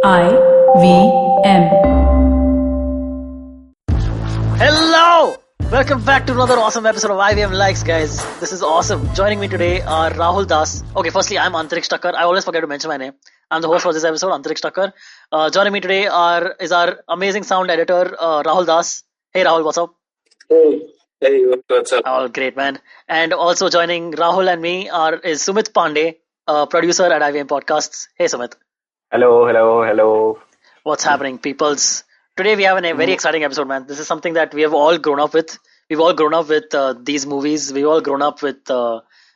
IVM. Hello! Welcome back to another awesome episode of IVM Likes, guys. This is awesome. Joining me today are Rahul Das. Okay, firstly, I'm Antariksh Thakkar. I always forget to mention my name. I'm the host for this episode, Antariksh Thakkar. Joining me today is our amazing sound editor, Rahul Das. Hey, Rahul, what's up? Hey, what's up? Oh, great, man. And also joining Rahul and me is Sumit Pande, producer at IVM Podcasts. Hey, Sumit. Hello. What's happening, peoples? Today we have a very exciting episode, man. This is something that we have all grown up with. We've all grown up with these movies. We've all grown up with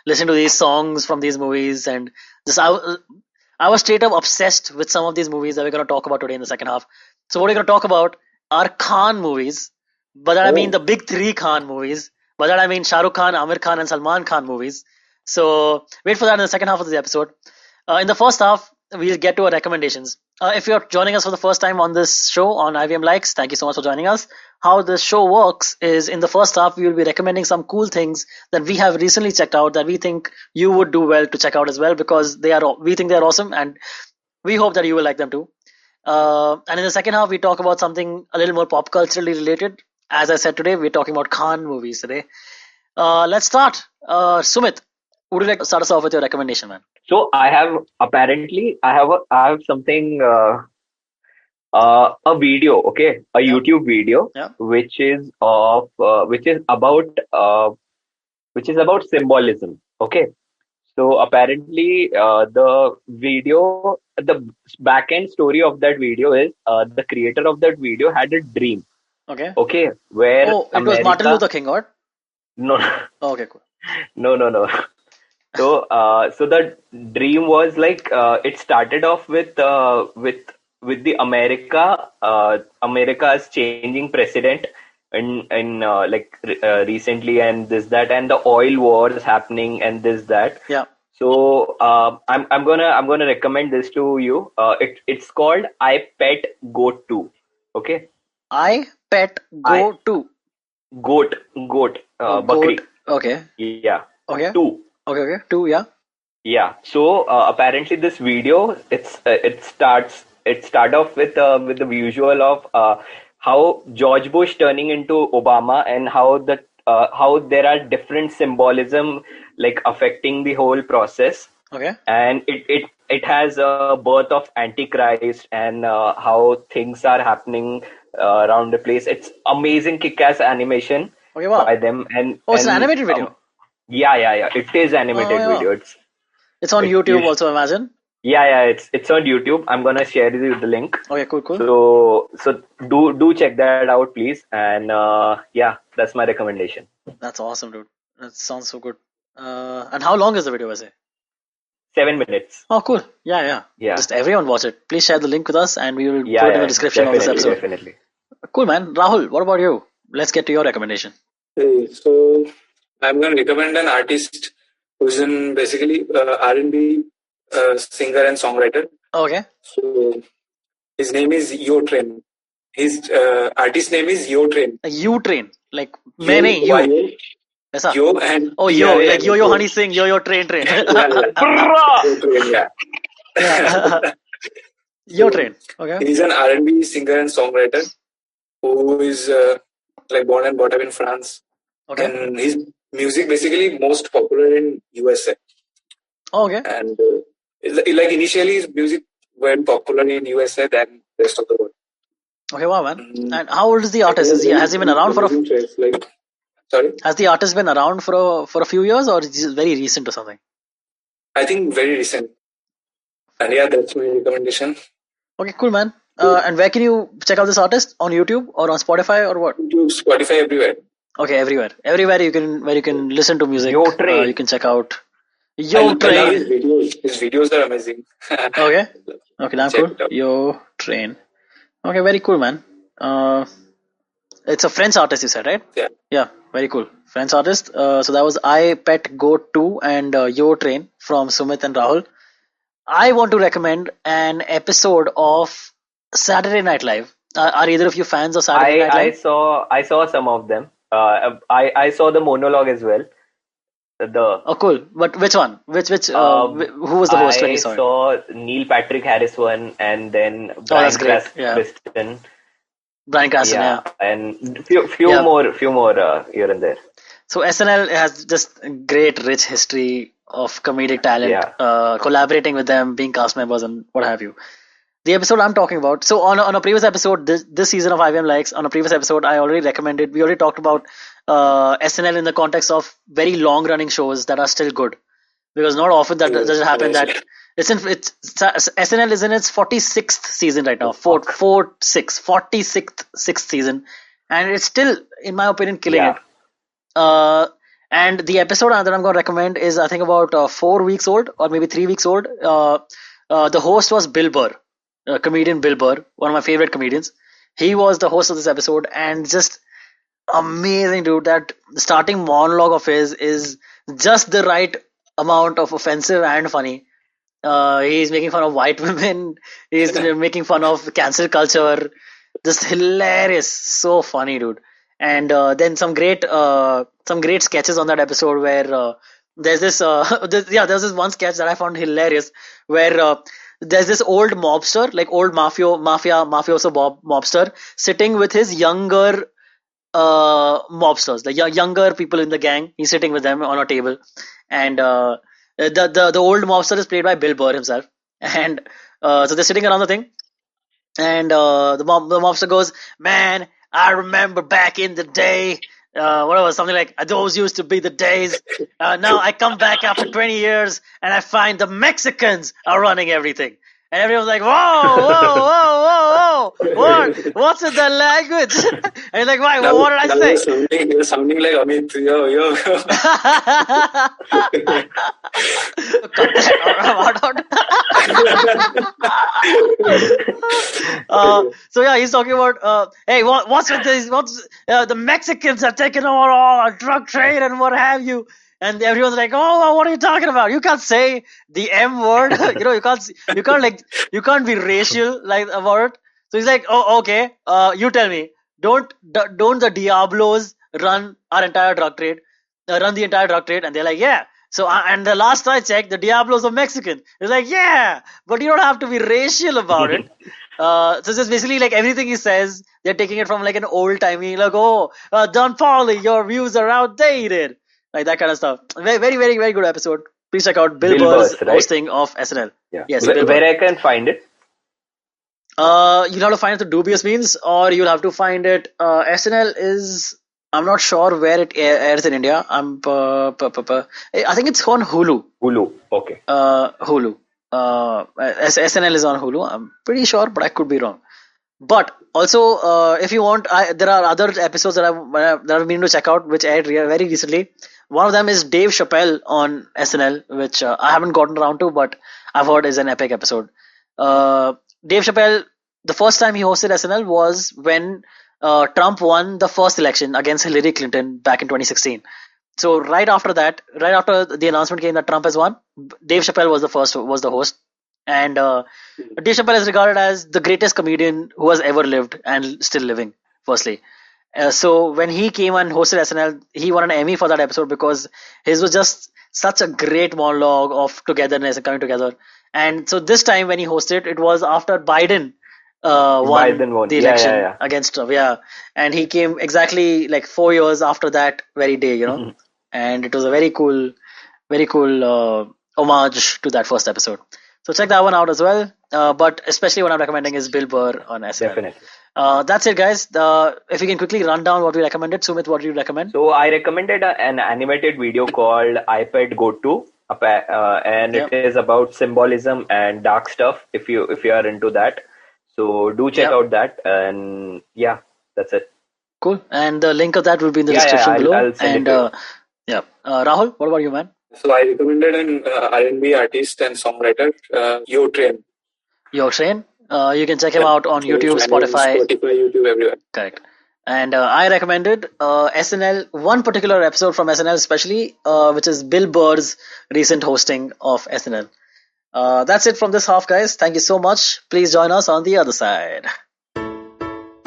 listening to these songs from these movies, and just I was straight up obsessed with some of these movies that we're going to talk about today in the second half. So what we're going to talk about are Khan movies. By that I mean the big three Khan movies. By that I mean Shahrukh Khan, Aamir Khan, and Salman Khan movies. So wait for that in the second half of the episode. In the first half, we'll get to our recommendations. If you're joining us for the first time on this show on IVM Likes, thank you so much for joining us. How this show works is in the first half, we will be recommending some cool things that we have recently checked out that we think you would do well to check out as well, because we think they're awesome and we hope that you will like them too. And in the second half, we talk about something a little more pop culturally related. As I said today, we're talking about Khan movies today. Let's start. Sumit, would you like to start us off with your recommendation, man? So I have something a video, okay, a YouTube video, Yeah. which is about symbolism, okay. So apparently, the back end story of that video is the creator of that video had a dream, Okay. where It was Martin Luther King, or? no, Okay, cool. no. So the dream was like it started off with the America's changing president recently, and this that, and the oil wars happening and this that. Yeah. So I'm gonna recommend this to you. It's called I Pet Goat 2. Okay. I Pet Go To. Goat. Bakri. Goat. Okay. Yeah. Okay. 2. Okay. 2, yeah. Yeah. So apparently, this video it start off with the visual of how George Bush turning into Obama, and how there are different symbolism like affecting the whole process. Okay. And it has a birth of Antichrist, and how things are happening around the place. It's amazing kick-ass animation Okay, wow. by them. And Oh, it's an animated video. Yeah. It is animated Oh, yeah. video. It's on YouTube also, I imagine. Yeah. It's on YouTube. I'm gonna share you the link. Okay, cool. So do check that out, please. And that's my recommendation. That's awesome, dude. That sounds so good. And how long is the video, I say? 7 minutes. Oh, cool. Yeah. Just everyone watch it. Please share the link with us, and we will put it in the description of this episode. Definitely. Cool, man. Rahul, what about you? Let's get to your recommendation. Hey, so I'm going to recommend an artist who's in basically R&B singer and songwriter. Okay. So his name is Yo Trane. His artist name is Yo Trane. You Train, like many you. Aisa? Yo and like Yo Honey Sing, Yo Train. Yo Trane, yeah. Yo Train. Okay. He's an R&B singer and songwriter who is born and brought up in France. Okay. And his music basically most popular in USA. Okay. And initially his music went popular in USA than rest of the world. Okay, wow, man. And how old is the artist? Has he been around for Sorry? Has the artist been around for a few years, or is it very recent or something? I think very recent. And yeah, that's my recommendation. Okay, cool, man. And where can you check out this artist? On YouTube or on Spotify or what? YouTube, Spotify, everywhere. Okay, everywhere where you can listen to music. Yo Trane. You can check out I love Trane. his videos are amazing. Okay, damn Check cool. it out. Yo Trane. Okay, very cool, man. It's a French artist, you said, right? Yeah. Very cool. French artist. So that was I Pet Goat 2 and Yo Train from Sumit and Rahul. I want to recommend an episode of Saturday Night Live. Are either of you fans of Saturday Night Live? I saw some of them. I saw the monologue as well. The Oh, cool. But which one? Who was the host when you I saw it? saw Neil Patrick Harris one, and then Oh, that's Brian great. Yeah. Cranston. Brian Cranston, Yeah, yeah. and Yeah. few more here and there. So SNL has just a great, rich history of comedic talent, Yeah, collaborating with them, being cast members, and what have you. The episode I'm talking about. So on a previous episode, this season of IVM Likes, on a previous episode, I already recommended. We already talked about SNL in the context of very long running shows that are still good, because not often that does it happen Yes. that it's SNL is in its 46th season right now, oh, fuck. 46th sixth season, and it's still, in my opinion, killing it. Yeah, And the episode that I'm going to recommend is, I think, about 4 weeks old or maybe 3 weeks old. The host was Bill Burr, comedian Bill Burr, one of my favorite comedians. He was the host of this episode, and just amazing, dude. That starting monologue of his is just the right amount of offensive and funny. He's making fun of white women. He's making fun of cancel culture. Just hilarious, so funny, dude. And then some great sketches on that episode where there's this there's this one sketch that I found hilarious where there's this old mobster, like old mafioso mobster, sitting with his younger mobsters, the younger people in the gang. He's sitting with them on a table, and the old mobster is played by Bill Burr himself, and so they're sitting around the thing, and the mobster goes, "Man, I remember back in the day." Whatever, something like, those used to be the days. Now I come back after 20 years and I find the Mexicans are running everything. And everyone's like, whoa, whoa, whoa, whoa, whoa, what's in that language? And he's like, why, what did I say? You're sounding like Amit. Yo, yo. Cut that out. So yeah, he's talking about, hey, what's with this? What's the Mexicans have taken over all our drug trade and what have you? And everyone's like, "Oh, what are you talking about? You can't say the M word. You can't be racial like about it." So he's like, "Oh, okay. You tell me. Don't the Diablos run our entire drug trade? Run the entire drug trade?" And they're like, "Yeah." So and the last I checked, the Diablos are Mexican. It's like, "Yeah, but you don't have to be racial about it." So just basically like everything he says, they're taking it from like an old timey, like, "Oh, Don Pauly, your views are outdated." Like that kind of stuff. Very, very, very, very good episode. Please check out Bill Bill Burr's Burr, right? hosting of SNL. Yeah. Yes, Bill Where Burr. I can find it? You'll have to find it through dubious means, or you'll have to find it. SNL is. I'm not sure where it airs in India. I think it's on Hulu. Hulu. Okay. Hulu. SNL is on Hulu. I'm pretty sure, but I could be wrong. But also, if you want, there are other episodes that I've been to check out, which aired very recently. One of them is Dave Chappelle on SNL, which I haven't gotten around to, but I've heard is an epic episode. Dave Chappelle, the first time he hosted SNL was when Trump won the first election against Hillary Clinton back in 2016. So right after the announcement came that Trump has won, Dave Chappelle was the host, and Dave Chappelle is regarded as the greatest comedian who has ever lived and still living. Firstly, so when he came and hosted SNL, he won an Emmy for that episode because his was just such a great monologue of togetherness and coming together. And so this time when he hosted, it was after Biden Biden won. the Yeah, election yeah, yeah. against Trump. Yeah, and he came exactly like 4 years after that very day, and it was a very cool homage to that first episode. So check that one out as well. But especially what I'm recommending is Bill Burr on SNL. Definitely. That's it, guys. If you can quickly run down what we recommended, Sumit, what do you recommend? So I recommended an animated video called iPad Go To, and it is about symbolism and dark stuff. If you are into that, so do check out that. And yeah, that's it. Cool. And the link of that will be in the description below. I'll send it to you. Rahul, what about you, man? So I recommended an R&B artist and songwriter, Yo Trane. Yo Trane. You can check him out on YouTube, Spotify, YouTube, everywhere. Correct. And I recommended SNL, one particular episode from SNL especially, which is Bill Burr's recent hosting of SNL. That's it from this half, guys. Thank you so much. Please join us on the other side.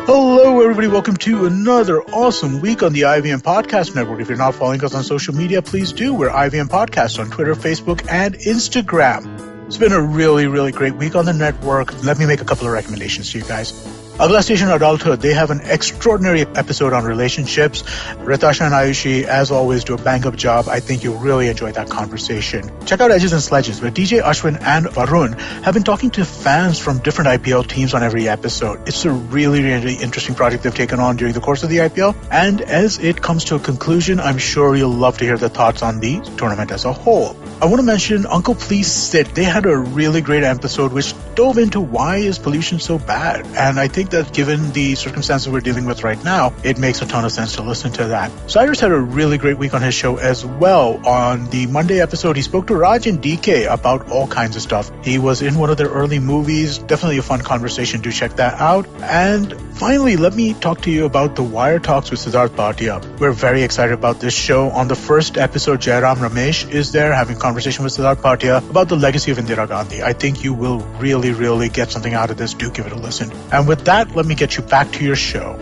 Hello, everybody. Welcome to another awesome week on the IVM Podcast Network. If you're not following us on social media, please do. We're IVM Podcast on Twitter, Facebook, and Instagram. It's been a really, really great week on the network. Let me make a couple of recommendations to you guys. Agla Station Adulthood, they have an extraordinary episode on relationships. Ritasha and Ayushi, as always, do a bang-up job. I think you'll really enjoy that conversation. Check out Edges and Sledges, where DJ Ashwin and Varun have been talking to fans from different IPL teams on every episode. It's a really, really interesting project they've taken on during the course of the IPL. And as it comes to a conclusion, I'm sure you'll love to hear the thoughts on the tournament as a whole. I want to mention Uncle Please Sit. They had a really great episode which dove into why is pollution so bad. And I think that given the circumstances we're dealing with right now, it makes a ton of sense to listen to that. Cyrus had a really great week on his show as well. On the Monday episode, he spoke to Raj and DK about all kinds of stuff. He was in one of their early movies. Definitely a fun conversation. Do check that out. And finally, let me talk to you about the Wire Talks with Siddharth Bhatia. We're very excited about this show. On the first episode, Jairam Ramesh is there having a conversation with Siddharth Bhatia about the legacy of Indira Gandhi. I think you will really, really get something out of this. Do give it a listen. And with that, let me get you back to your show.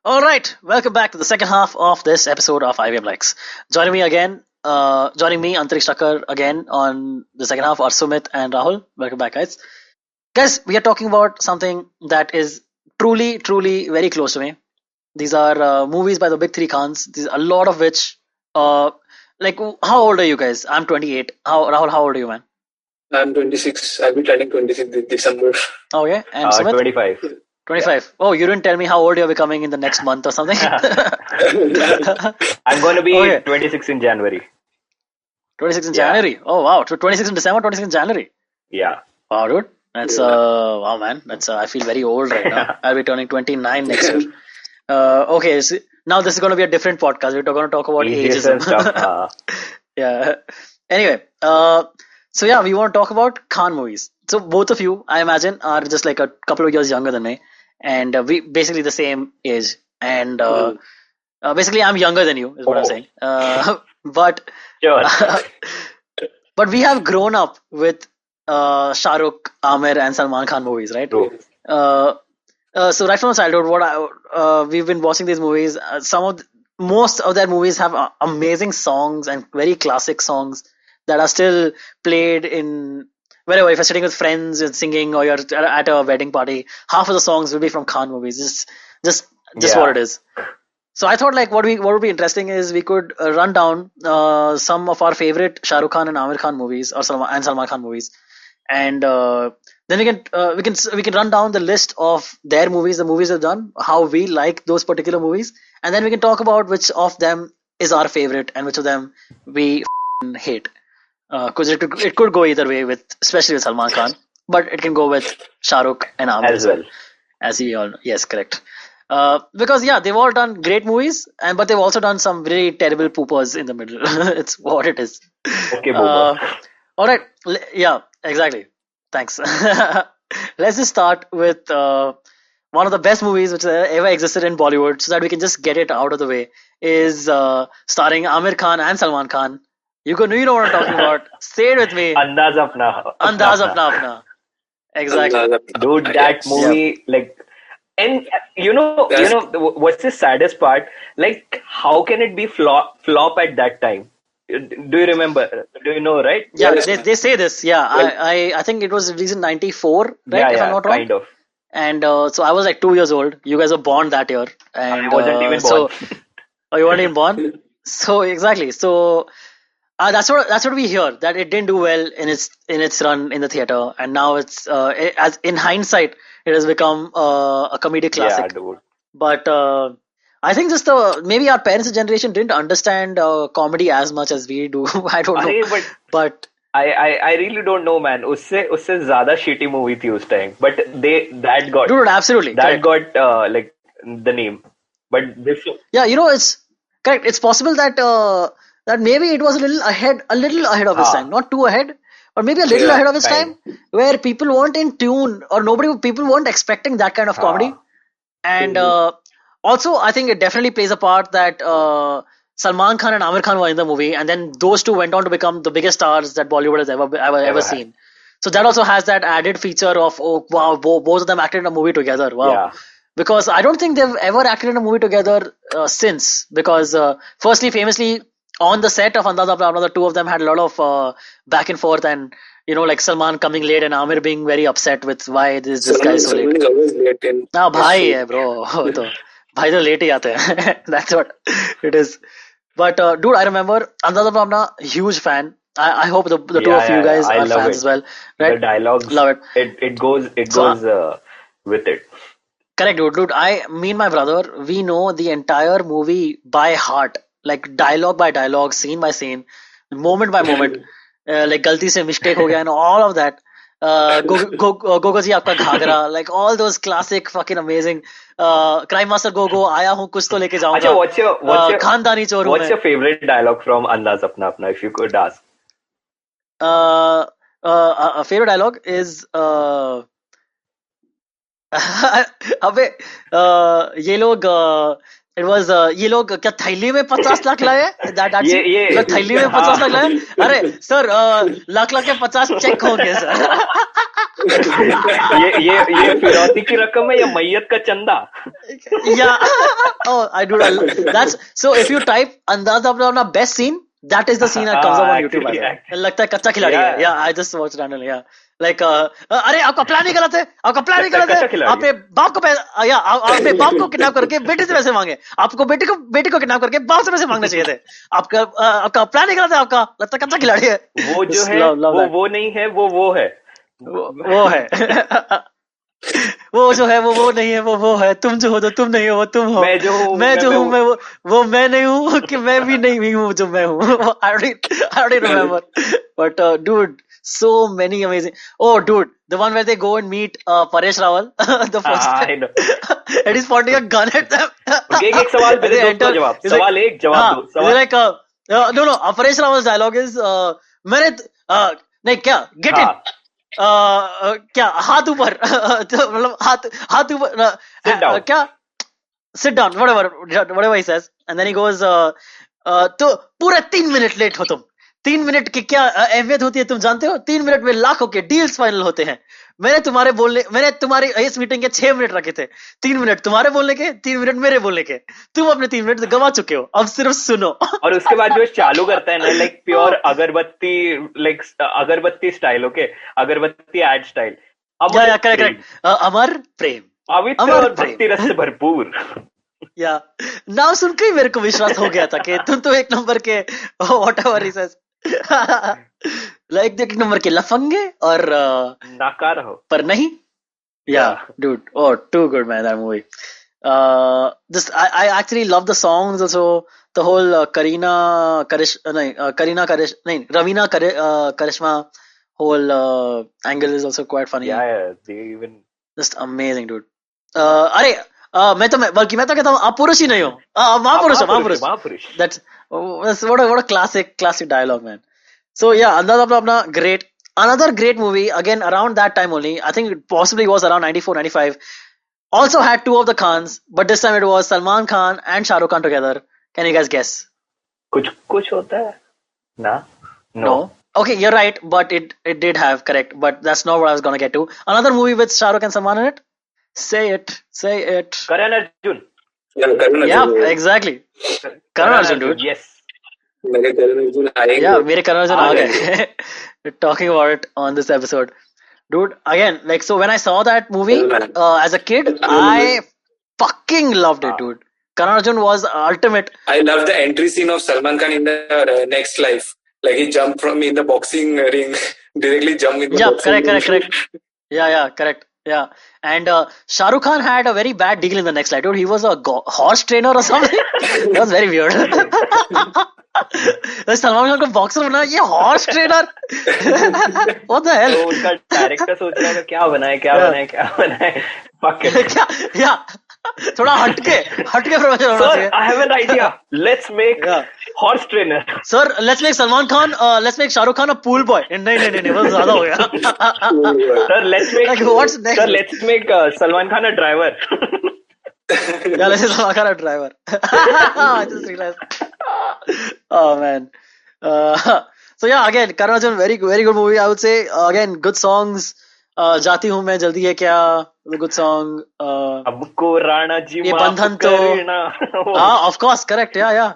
All right, welcome back to the second half of this episode of IVM Likes. Joining me, Antariksh Thakkar again on the second half are Sumit and Rahul. Welcome back, guys. Guys, we are talking about something that is truly, truly very close to me. These are movies by the big three Khans. A lot of which, like, how old are you guys? I'm 28. Rahul, how old are you, man? I'm 26. I'll be turning 26 this December. Okay, and Sumit? 25. 25. Yeah. Oh, you didn't tell me how old you're becoming in the next month or something? I'm going to be 26 in January. 26 in January? Oh, wow. So 26 in December, 26 in January? Yeah. Wow, dude. That's, wow, man. That's, I feel very old right now. I'll be turning 29 next year. Okay, so now this is going to be a different podcast. We're going to talk about ageism. And stuff. Yeah. Anyway, so yeah, we want to talk about Khan movies. So both of you, I imagine, are just like a couple of years younger than me. And we basically the same age. And basically I'm younger than you, is what I'm saying. But Sure. but we have grown up with Shahrukh, Aamir and Salman Khan movies, right? True. So right from childhood, we've been watching these movies. Most of their movies have amazing songs and very classic songs that are still played in wherever. If you're sitting with friends and singing, or you're at a wedding party, half of the songs will be from Khan movies. Just what it is. So I thought, like, what would be interesting is we could run down some of our favorite Shahrukh Khan and Aamir Khan movies, or Salman Khan movies, and then we can run down the list of their movies, the movies they've done, how we like those particular movies, and then we can talk about which of them is our favorite and which of them we hate. Because it could go either way, especially with Salman Khan, but it can go with Shahrukh and Aamir As well. as we all know. Yes, correct. Because they've all done great movies, but they've also done some very terrible poopers in the middle. It's what it is. Okay, boomer. All right. Yeah, exactly. Thanks. Let's just start with one of the best movies which ever existed in Bollywood, so that we can just get it out of the way. Is starring Aamir Khan and Salman Khan. You know what I'm talking about. Say it with me. Andaz Apna. Andaz Apna Apna. Exactly. Dude, that movie, like, and what's the saddest part? Like, how can it be flop at that time? Do you remember? Do you know, right? Yeah, they say this. Yeah, I think it was released in 94, right? If I'm not wrong. Kind of. And so I was like 2 years old. You guys were born that year. And I wasn't even born. Oh, you weren't even born? So exactly. So that's what we hear, that it didn't do well in its run in the theater, and now it's as in hindsight it has become a comedic classic. Yeah, dude. But I think just maybe our parents' generation didn't understand comedy as much as we do. I don't know. But I really don't know, man. उससे ज़्यादा shitty movie थी उस time. But that got dude, absolutely that correct. Got like the name. But this it's correct. It's possible that that maybe it was a little ahead of its time, not too ahead, or maybe a little ahead of its time, where people weren't in tune, or people weren't expecting that kind of comedy. And also, I think it definitely plays a part that Salman Khan and Aamir Khan were in the movie, and then those two went on to become the biggest stars that Bollywood has ever seen. So that also has that added feature of, oh wow, both of them acted in a movie together. Wow. Yeah. Because I don't think they've ever acted in a movie together since. Because firstly, famously, on the set of Andaz Apna Apna, the two of them had a lot of back and forth, and like Salman coming late and Aamir being very upset with why this guy is so late. Salman is always late in. हाँ भाई है bro. तो भाई तो late ही आते हैं. That's what it is. But dude, I remember Andaz Apna Apna, huge fan. I hope the two of you guys are fans as well, right? The dialogues, love it. It goes with it. Correct, dude. Me and my brother, we know the entire movie by heart, like dialogue by dialogue, scene by scene, moment by moment. Like गलती से mistake हो गया and all of that. Gogo जी आपका Ghaghara, like all those classic fucking amazing. Crime Master Gogo, आया हूँ कुछ तो लेके जाऊंगा. अच्छा, खानदानी चोर हूँ मैं. What's your favorite dialogue from Andaz Apna Apna, if you could ask? A favorite dialogue is अबे ये लोग it was ये लोग क्या थैली में 50 लाख लाए? ये थैली में 50 लाख लाए? अरे सर लाख के 50 चेक होंगे सर. ये फिरौती की रकम है या मैयत का चंदा? Yeah. Oh, I do. That's so. If you type Andaz Apna Apna best scene, that is the scene that comes up on YouTube. लगता है कच्चा खिलाड़ी है. Yeah, I just watched randomly. Yeah. Like अरे आपका प्लान ही गलत है. आपका प्लान ही गलत है. आपने बाप को किडनैप करके बेटे से पैसे मांगे. आपको बेटे को किडनैप करके बाप से पैसे मांगने चाहिए थे. आपका प्लान ही गलत है. आपका लगता है कच्चा खिलाड़ी है. वो जो है वो नहीं है, वो है. वो है. वो जो है वो नहीं है, वो है. तुम जो हो तो तुम नहीं हो, तुम हो. मैं जो हूँ वो मैं नहीं हूँ कि मैं भी नहीं हूँ जो मैं हूँ. I don't remember. But dude, so many amazing. Oh dude, the one where they go and meet Paresh Rawal. The first time. And he's pointing a gun at them. एक सवाल मेरे दो जवाब. सवाल एक जवाब दो. Like no, Paresh Rawal's dialogue is मैंने नहीं क्या get in. क्या हाथ ऊपर, मतलब हाथ ऊपर, क्या sit down, whatever he says, and then he goes तो पूरे 3 मिनट लेट हो तुम. 3 मिनट की क्या अहमियत होती है तुम जानते हो? 3 मिनट में लाखों के डील्स फाइनल होते हैं. मैंने तुम्हारी इस मीटिंग के 6 मिनट रखे थे. 3 मिनट तुम्हारे बोलने के, 3 मिनट मेरे बोलने के. तुम अपने 3 मिनट गवा चुके हो, अब सिर्फ सुनो. और उसके बाद जो चालू करता है ना, लाइक प्योर अगरबत्ती, लाइक अगरबत्ती स्टाइल. ओके, अगरबत्ती एड स्टाइल. करेक्ट. अमर प्रेम, पवित्र और भक्ति रस से भरपूर. या नाम सुन के ही मेरे को विश्वास हो गया था कि तुम तो एक नंबर के व्हाटएवर ही सेज. लाइक एक नंबर के लफंगे और नाकार हो पर नहीं. Yeah, dude. Oh, too good, man, that movie. I actually love the songs also. The whole Ravina Karishma whole angle is also quite funny. Yeah, they even just amazing, dude. अरे मैं तो कहता हूँ आप पुरुष ही नहीं हो, महापुरुष. That's what a classic dialogue, man. So yeah, Andaz Apna Apna, great. Another great movie, again around that time only, I think it possibly was around 94, 95. Also had two of the Khans, but this time it was Salman Khan and Shahrukh Khan together. Can you guys guess? कुछ होता है ना? No. Okay, you're right, but it did have, correct, but that's not what I was gonna get to. Another movie with Shahrukh and Salman in it? Say it. Karan Arjun. Yeah, exactly. Karan Arjun, dude. Yes. मेरे Karan Arjun आएंगे. Yeah, मेरे Karan Arjun आ गए. We're talking about it on this episode. Dude, again, like, so when I saw that movie as a kid, I fucking loved it, dude. Karan Arjun was ultimate. I love the entry scene of Salman Khan in the Next Life. Like, he jumped from in the boxing ring, directly jumped in the boxing ring. Correct. Yeah, correct. Yeah. And Shahrukh Khan had a very bad deal in the Next Life, dude. He was a horse trainer or something. That was very weird. Salman Khan को boxer बना, ये horse trainer. What the hell? तो उसका director सोच रहा है क्या बनाए. क्या थोड़ा हटके प्रोफेसर होना चाहिए. I have an idea. Let's make horse trainer. Sir, let's make Salman Khan, let's make Shahrukh Khan a pool boy. नहीं, वो ज्यादा हो गया. Sir, let's make. Like, what's next? Sir, let's make Salman Khan a driver. Yeah, let's make Salman Khan a driver. I just realized. Oh man. So yeah, again, Karan Arjun, very good movie. I would say again, good songs. जाती हूँ मैं जल्दी है क्या, the good song. हमको राणा जी ये माफ बंधन तो करना. हाँ, of course, correct, yeah.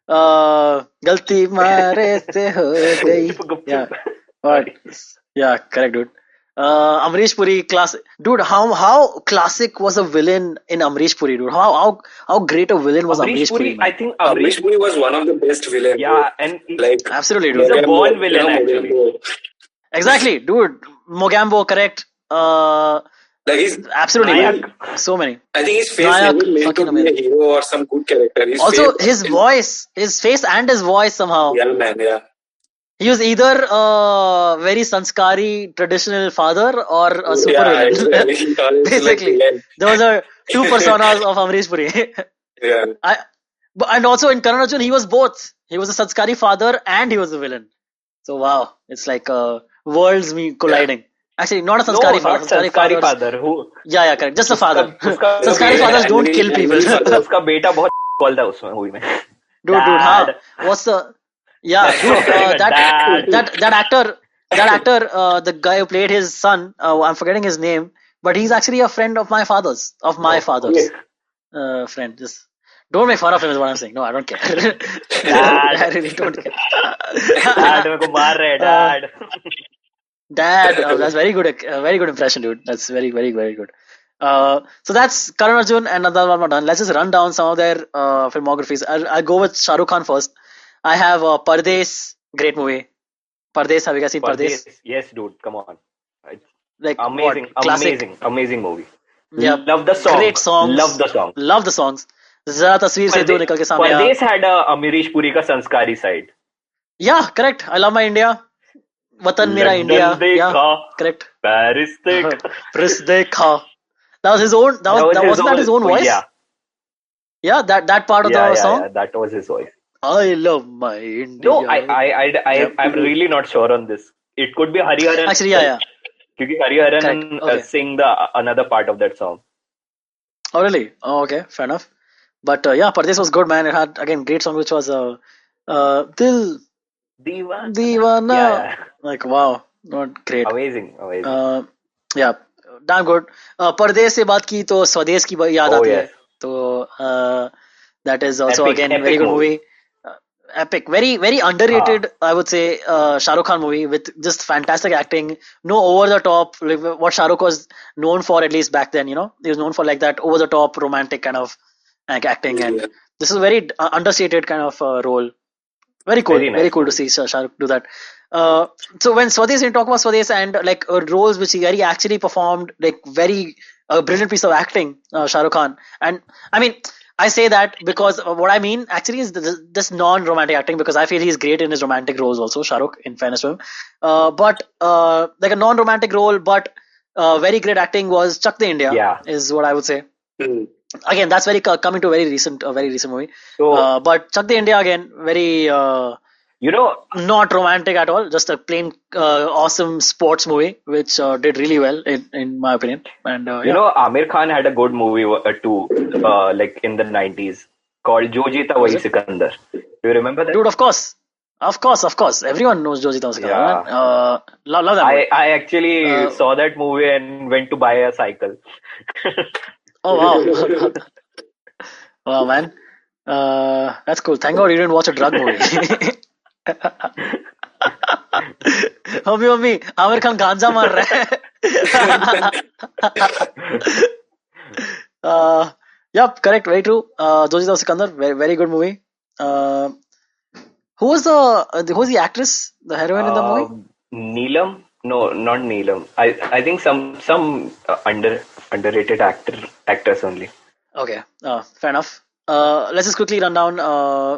गलती मारे से हो गई. Yeah, but yeah, correct, dude. Amrish Puri, classic, dude. How classic was a villain in Amrish Puri, dude? How great a villain was Amrish Puri, man. I think Amrish Puri was one of the best villains. Yeah, and like absolutely, dude. He's a born villain, actually. Exactly, dude. Mogambo, correct. Like he's absolutely, Nayak. So many. I think his face Nayak, never meant to be a hero or some good character. Also, his voice, his face and his voice somehow. Yeah, man, yeah. He was either a very sanskari traditional father or a super villain. Exactly. Basically, those are two personas of Amrish Puri. Yeah. And also in Karan Arjun, he was both. He was a sanskari father and he was a villain. So wow, it's like worlds colliding. Yeah. Actually, not a sanskari father. Not sanskari father. Who? Yeah, correct. Just a father. Sanskari fathers don't kill people. उसका बेटा बहुत call था उसमें movie में. Dude, हाँ. What's the? Yeah, dude. That actor, the guy who played his son. I'm forgetting his name, but he's actually a friend of my father's. Friend. Just don't make fun of him is what I'm saying. No, I don't care. I really don't care. Dad, मेरे को मार रहे Dad. Dad, that's very good impression, dude. That's very good. So that's Karan Arjun and another one done. Let's just run down some of their filmographies. I'll go with Shahrukh Khan first. I have Pardes, great movie. Pardes, have you guys seen Pardes? Yes, dude, come on. Like amazing movie. Yeah, love the song. Great songs. Love the songs. Zara tasveer se do nikal ke saamne. Pardes had a Amrish Puri ka sanskari side. Yeah, correct. I love my India. Watan mera India. Yeah, correct. Paris dekha. That was his own. Wasn't that his own voice? Yeah, that part of the song. Yeah, that was his voice. I love my India. No, I'm really not sure on this. It could be Hariharan. Actually, yeah. Because Hariharan sing another part of that song. Oh, really? Oh, okay, fair enough. But yeah, Pardes was good, man. It had again great song, which was Dil Deewana. Yeah. Like wow, not great. Amazing. Yeah, damn good. Pardes se baat ki to Swades ki yaad aati hai. So that is also epic very good movie. Epic, very underrated. I would say Shahrukh Khan movie with just fantastic acting. No over the top, like what Shahrukh was known for, at least back then. He was known for like that over the top romantic kind of acting, and this is a very understated kind of role. Very cool, very cool to see Shahrukh do that. So when Swades, we talk about Swades and like roles which he actually performed, like very brilliant piece of acting, Shahrukh Khan. And I mean, I say that because what I mean actually is this non-romantic acting, because I feel he's great in his romantic roles also, Shahrukh, in fairness to him. But like a non-romantic role, but very great acting was Chak De India, is what I would say. Again, that's coming to a very recent movie. So, but Chak De India again, very not romantic at all, just a plain awesome sports movie which did really well in my opinion. And Aamir Khan had a good movie too, like in the 90s, called Jo Jeeta Wahi Sikandar. Do you remember that? Dude, of course. Everyone knows Jo Jeeta Wahi Sikandar. Yeah. Love that movie. I actually saw that movie and went to buy a cycle. Oh wow. Wow, man. That's cool. Thank God you didn't watch a drug movie. Mummy Aamir Khan गांजा मार रहा है. Yep, correct, very true. Jo Jeeta Wahi Sikandar, very good movie. Who was the actress, the heroine in the movie? Neelam? No, not Neelam. I think some underrated actress only. Okay, fair enough. Let's just quickly run down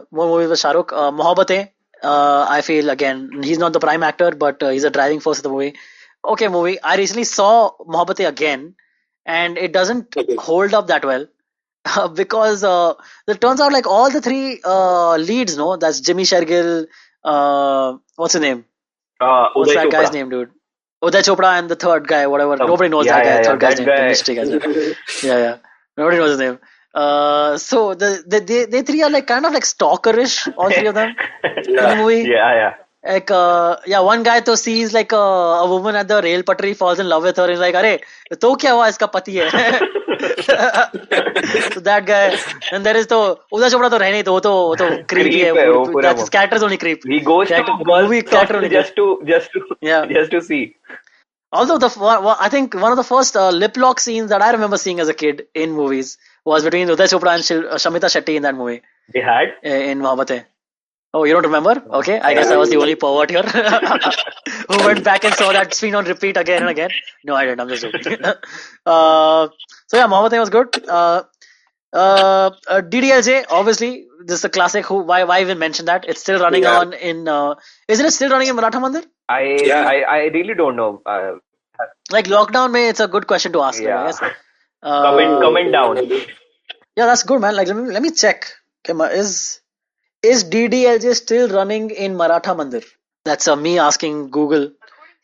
one movie with Shahrukh. Mohabbatein. I feel again he's not the prime actor, but he's a driving force of the movie. Okay, movie. I recently saw Mohabbatein again, and it doesn't hold up that well because it turns out like all the three leads, that's Jimmy Shergill. What's his name? What's that guy's name, dude? Uday Chopra and the third guy, whatever. Nobody knows that guy. Third guy's name. Yeah. Nobody knows his name. So they three are like kind of like stalkerish, all three of them in the movie. Yeah. Like, one guy to sees like a woman at the rail patri, falls in love with her, and is like, "Arey, to kya hua? Iska pati hai." So that guy, and there is to Uda Chopra to रहे नहीं तो वो तो creepy Creep है वो है. पूरा That's characters only creep. He goes to Movie bus character only creep. Yeah. just to see. Also, I think one of the first lip lock scenes that I remember seeing as a kid in movies was between Uday Chopra and Shamita Shetty in that movie. They had In Mohabbatein. Oh, you don't remember? Okay, I guess I was the only pervert here who went back and saw that scene on repeat again and again. No, I didn't. I'm just joking. So yeah, Mohabbatein was good. DDLJ, obviously, this is a classic. Why even mention that? It's still running on in. Isn't it still running in Maratha Mandir? I really don't know. Like lockdown, it's a good question to ask. Yeah. I guess. Comment down. Yeah, that's good, man. Like let me check. Okay, is DDLJ still running in Maratha Mandir? That's me asking Google.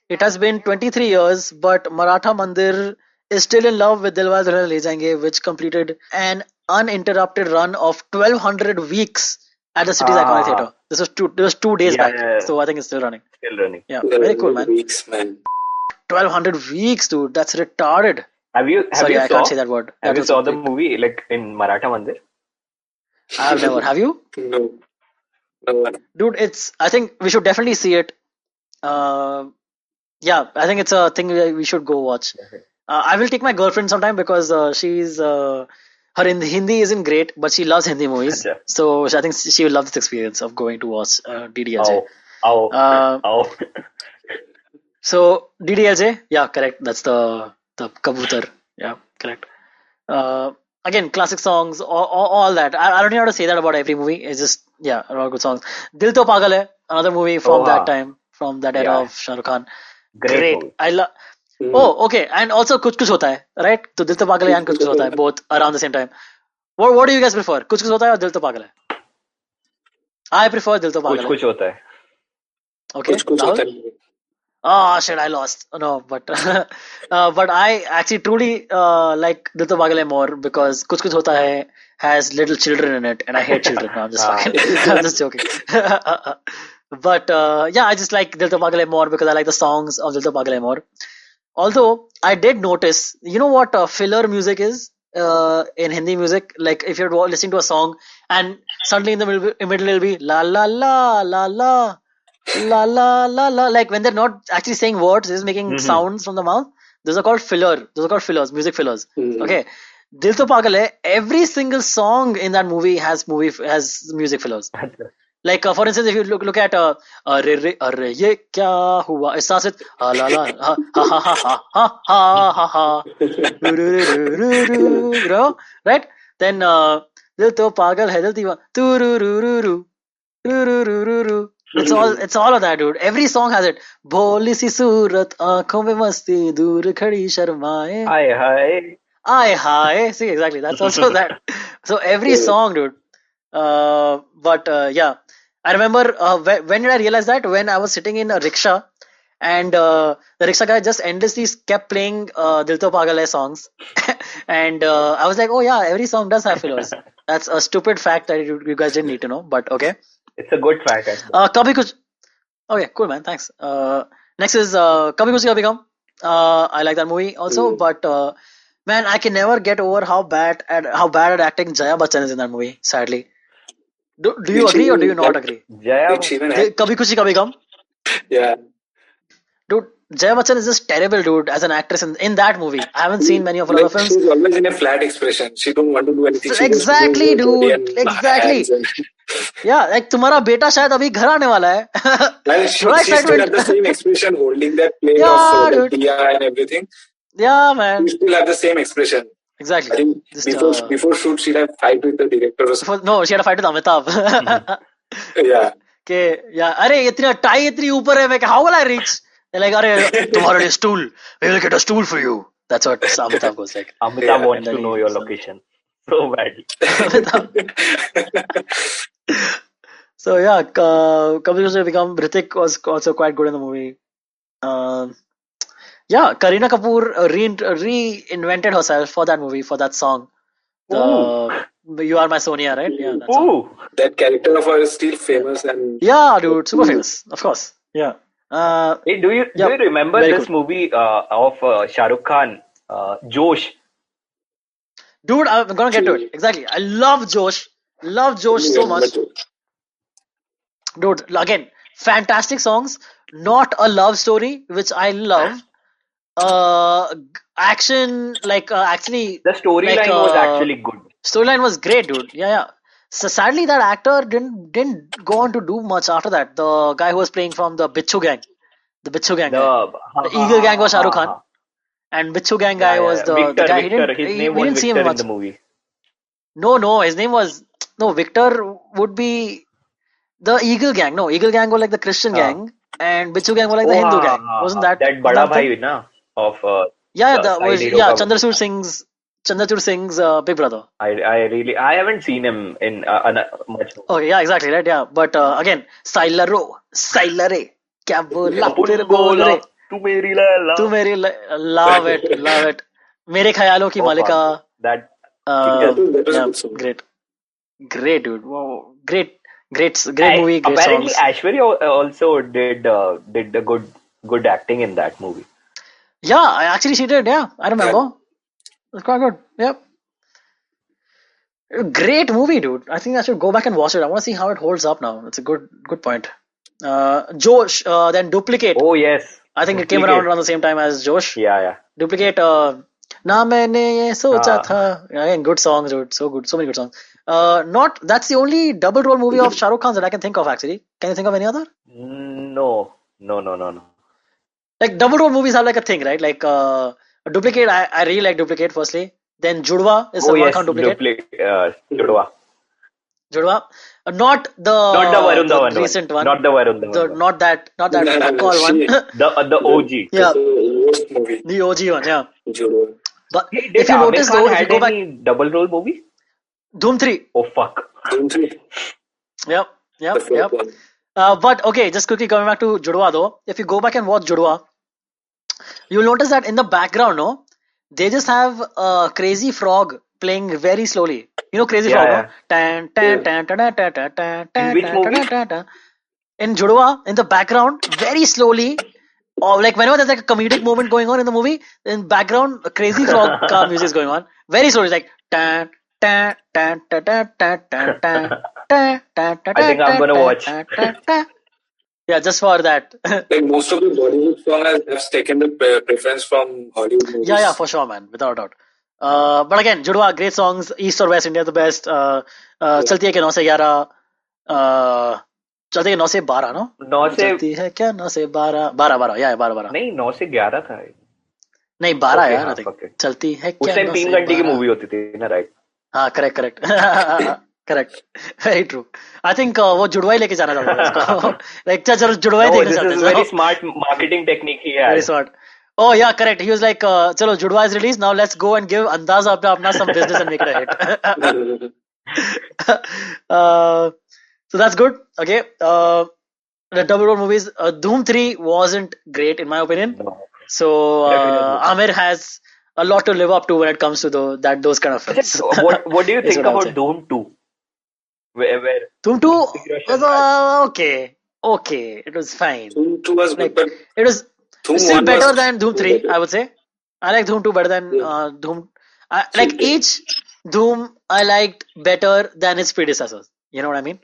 It has been 23 years, but Maratha Mandir is still in love with Dilwale Dulhania Le Jayenge, which completed an uninterrupted run of 1200 weeks at the city's iconic theatre. This was 2 days back, so I think it's still running. Still running. Yeah, very cool, man. Weeks, man. 1200 weeks, dude. That's retarded. Sorry, I can't say that word. Have you saw the movie like in Maratha Mandir? I have never. Have you? No. Dude, I think we should definitely see it. Yeah, I think it's a thing we should go watch. I will take my girlfriend sometime because her Hindi isn't great, but she loves Hindi movies. So I think she will love this experience of going to watch DDLJ. So DDLJ, yeah, correct. That's the Kabutar. Yeah, correct. Again, classic songs, all that. I don't know how to say that about every movie. It's just, yeah, a lot of good songs. Dil To Pagal Hai, another movie from that time, from that era of Shahrukh Khan. Great. I love. Oh, okay. And also Kuch Kuch Hota Hai, right? So Dil To Pagal Hai and Kuch Kuch Hota Hai, both around the same time. What do you guys prefer? Kuch Kuch Hota Hai or Dil To Pagal Hai? I prefer Dil To Pagal Hai. Kuch Kuch Hota Hai. Okay. Kuch Kuch Hota Hai. Oh shit! I lost. No, but but I actually truly like Dil To Pagal Hai more because Kuch Kuch Hota Hai has little children in it, and I hate children. No, I'm just fucking. I'm just joking. But yeah, I just like Dil To Pagal Hai more because I like the songs of Dil To Pagal Hai more. Although I did notice, you know what filler music is in Hindi music? Like if you're listening to a song and suddenly in the middle it'll be la la la la la. La la la la, like when they're not actually saying words, they're just making sounds from the mouth. Those are called filler. Those are called fillers, music fillers. Okay, Dil To Pagal Hai, every single song in that movie has music fillers. Like for instance, if you look at arre ye kya hua, it starts with la la ha ha ha ha ha ha ha ha, you know, right? Then Dil To Pagal Hai, Dil Diwa, tu ru ru ru ru ru ru ru ru. It's all of that, dude. Every song has it. Bholi si surat, aankhon mein masti, dur khadi sharmaye. Aye hi. See, exactly. That's also that. So every song, dude. But yeah, I remember when did I realize that? When I was sitting in a rickshaw, and the rickshaw guy just endlessly kept playing Dil To Pagal Hai songs, and I was like, oh yeah, every song does have fillers. That's a stupid fact that you guys didn't need to know, but okay. It's a good fact. Kabhi Kuch. Okay, cool, man. Thanks. Next is Kabhi Kuch Kabhi Gum. I like that movie also, but man, I can never get over how bad at acting Jaya Bachchan is in that movie. Sadly, do you agree or do you not agree? Kabhi Kuch Kabhi Gum. Yeah. Dude, Jaya Bachchan is just terrible, dude, as an actress in that movie. I haven't seen many of her other films. She's always in a flat expression. She don't want to do anything. Exactly, dude. Exactly. Yeah, like तुम्हारा बेटा शायद अभी घर आने वाला है. She still have the same expression holding that plate of Dia and everything. Yeah, man. She still have the same expression. Exactly. I think before shoot she'd have fight with the director or something. No, she had a fight with Amitabh. Yeah. Okay, yeah. अरे इतना tie इतनी ऊपर है मैं how will I reach? They're like, अरे तुम्हारे लिए stool. We will get a stool for you. That's what Amitabh goes like. Amitabh wants to know your location so badly. So yeah, Kabhi Kuch become Hrithik was also quite good in the movie. Yeah, Kareena Kapoor reinvented herself for that movie, for that song. You Are My Sonia, right? Yeah, that song. that character of ours is still famous and Yeah, dude, super famous, of course. Yeah. Hey, do you remember very this cool. movie of Shahrukh Khan, Josh? Dude, I'm gonna get to it. Exactly. I love Josh. Love Josh so much. Dude, again, fantastic songs. Not a love story, which I love. Action, actually, The storyline was actually good. storyline was great, dude. Yeah. So sadly, that actor didn't go on to do much after that. The guy who was playing from the Bichu gang, guy. The Eagle gang was Shahrukh Khan, and Bichu gang guy was the guy. Victor. His name We was didn't see him Victor in much. the movie. No, his name was Victor would be the Eagle gang. No, Eagle gang was like the Christian gang, and Bichu gang was like the Hindu gang. Wasn't that that wasn't Bada that thing? Bhai na of Yeah, the that side was hero ka. Chandrachud Singh's big brother. I haven't seen him in much. Oh yeah, exactly right. Yeah, but again, Sailaro, kya bola, Apun fir bol bola, re, tu meri Laila. tu meri love it. Mere khayalon ki So fun. malika. That Yeah, good song. great, dude. Wow, great movie, great apparently songs. Aishwarya also did the good acting in that movie. Yeah, actually she did. Yeah, I remember. It's quite good. Yep. Great movie, dude. I think I should go back and watch it. I want to see how it holds up now. It's a good point. Josh, then Duplicate. Oh yes. I think it came around the same time as Josh. Yeah. Duplicate. Na maine ye socha tha. Again, good songs, dude. So good. So many good songs. That's the only double role movie of Shahrukh Khan's that I can think of, actually. Can you think of any other? No. Like, double role movies are like a thing, right? Like, Duplicate, I really like Duplicate, firstly. Then Judwa is Salman Khan Duplicate. Judwa. Not the Varun Dhawan recent one. Not the Varun Dhawan one. Not that call one. The OG. Yeah. The movie. The OG one, yeah. Jodhpur. But Hey, if you notice though, if you go back, double role movie? Dhoom 3. Oh fuck. Dhoom 3. Yep. The fourth one. But okay, just quickly coming back to Judwa though. If you go back and watch Judwa, you'll notice that in the background, no, they just have a crazy frog playing very slowly. You know, Crazy Frog, no? Tan, tan, tan, tan, tan, tan, tan, tan, tan, which tan, movie? tan, tan, tan. In Judwa, in the background, very slowly, or like whenever there's like a comedic moment going on in the movie, in background, a Crazy Frog car music is going on. Very slowly, like tan, tan, tan, tan, tan, tan, tan, tan, tan, tan, I think I'm gonna watch. Yeah, just for that. Like most of the Bollywood songs have taken the preference from Hollywood movies. Yeah, for sure, man, without a doubt. But again, Judwa, great songs. East or West India, the best. चलती है क्या 9 से 11. चलती है 9 से 12, no? 9 से चलती है क्या 9 से 12. 12. Yeah, 12. नहीं 9 से 11 था. नहीं 12 Okay, यार. हाँ, I think. okay. चलती है उस क्या टाइम 9 3 से घंटे की 12. मूवी होती थी ना, राइट? हाँ, correct. Correct. Very true. I think वो जुड़वा ही लेके जाना चाहता था उसको. Like चलो जुड़वा ही देखना चाहते थे. This is very smart marketing technique he had. Very smart. Oh yeah, correct. He was like, chalo, Judwa is released. Now let's go and give Andaza apna some business and make it a hit. So that's good. Okay. The double role movies. Dhoom 3 wasn't great in my opinion. No. So Aamir has a lot to live up to when it comes to those kind of films. What do you think about Dhoom 2? Where Dhoom 2 was okay. It was fine. Dhoom 2 was good, but it was Dhoom still 1 better was than Dhoom 3, I would say. I like Dhoom 2 better than Dhoom. Like each Dhoom I liked better than its predecessors. You know what I mean?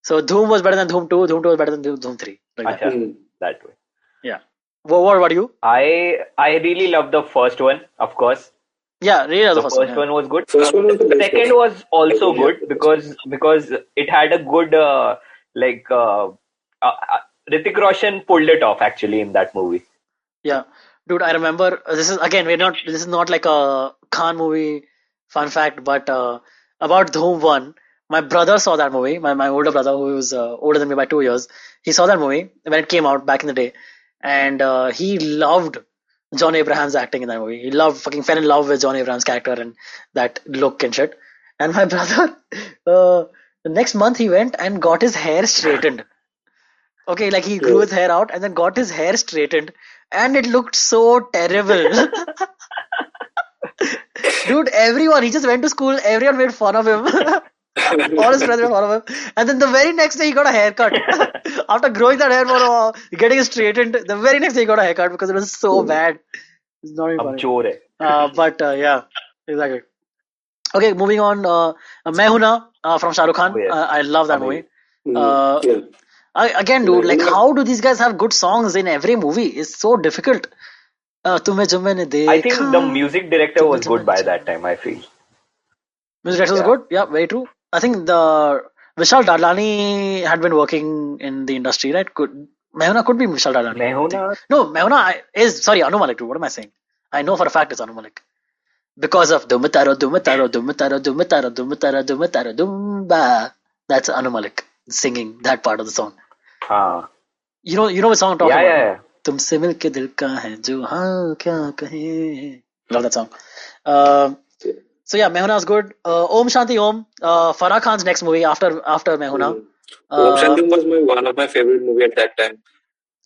So Dhoom was better than Dhoom 2. Dhoom 2 was better than Dhoom 3. Like that way. Yeah. What about you? I really loved the first one, of course. Yeah, really the first one was good. First one was the best second one. was also good because it had a good Hrithik Roshan pulled it off actually in that movie. Yeah, dude, I remember. This is not like a Khan movie. Fun fact, but about Dhoom 1, my brother saw that movie. My older brother, who was older than me by 2 years, he saw that movie when it came out back in the day, and he loved John Abraham's acting in that movie. He fell in love with John Abraham's character and that look and shit. And my brother, the next month he went and got his hair straightened. Okay, like he grew his hair out and then got his hair straightened, and it looked so terrible. Dude, he just went to school, everyone made fun of him. All his friends made fun of him. And then the very next day he got a haircut. After growing that hair for a while, getting it straightened, the very next day he got a haircut because it was so bad. It's not even अब funny. चोर है. But yeah, exactly. Okay, moving on. Main Hoon Na from Shahrukh Khan. Oh, yes. I love that movie. Yeah. Again, dude, like how do these guys have good songs in every movie? It's so difficult. तुम्हें जो मैंने देखा. I think the music director was good by that time, I feel. Music director was good. Yeah, very true. I think the Vishal Dadlani had been working in the industry, right? Main Hoon Na could be Vishal Dadlani. Main Hoon Na? No, Main Hoon Na is Anu Malik, dude. What am I saying? I know for a fact it's Anu Malik. Because of Dum Taro Dum Taro Dum Taro Dum Taro Dum Taro Dum Taro Dum Ba. That's Anu Malik singing that part of the song. You know what song I'm talking about? Yeah. तुमसे मिलके दिल का है जो हाँ क्या कहे. Love that song. So yeah, Main Hoon Na is good. Om Shanti Om. Farah Khan's next movie after Main Hoon Na. Om Shanti was one of my favorite movie at that time.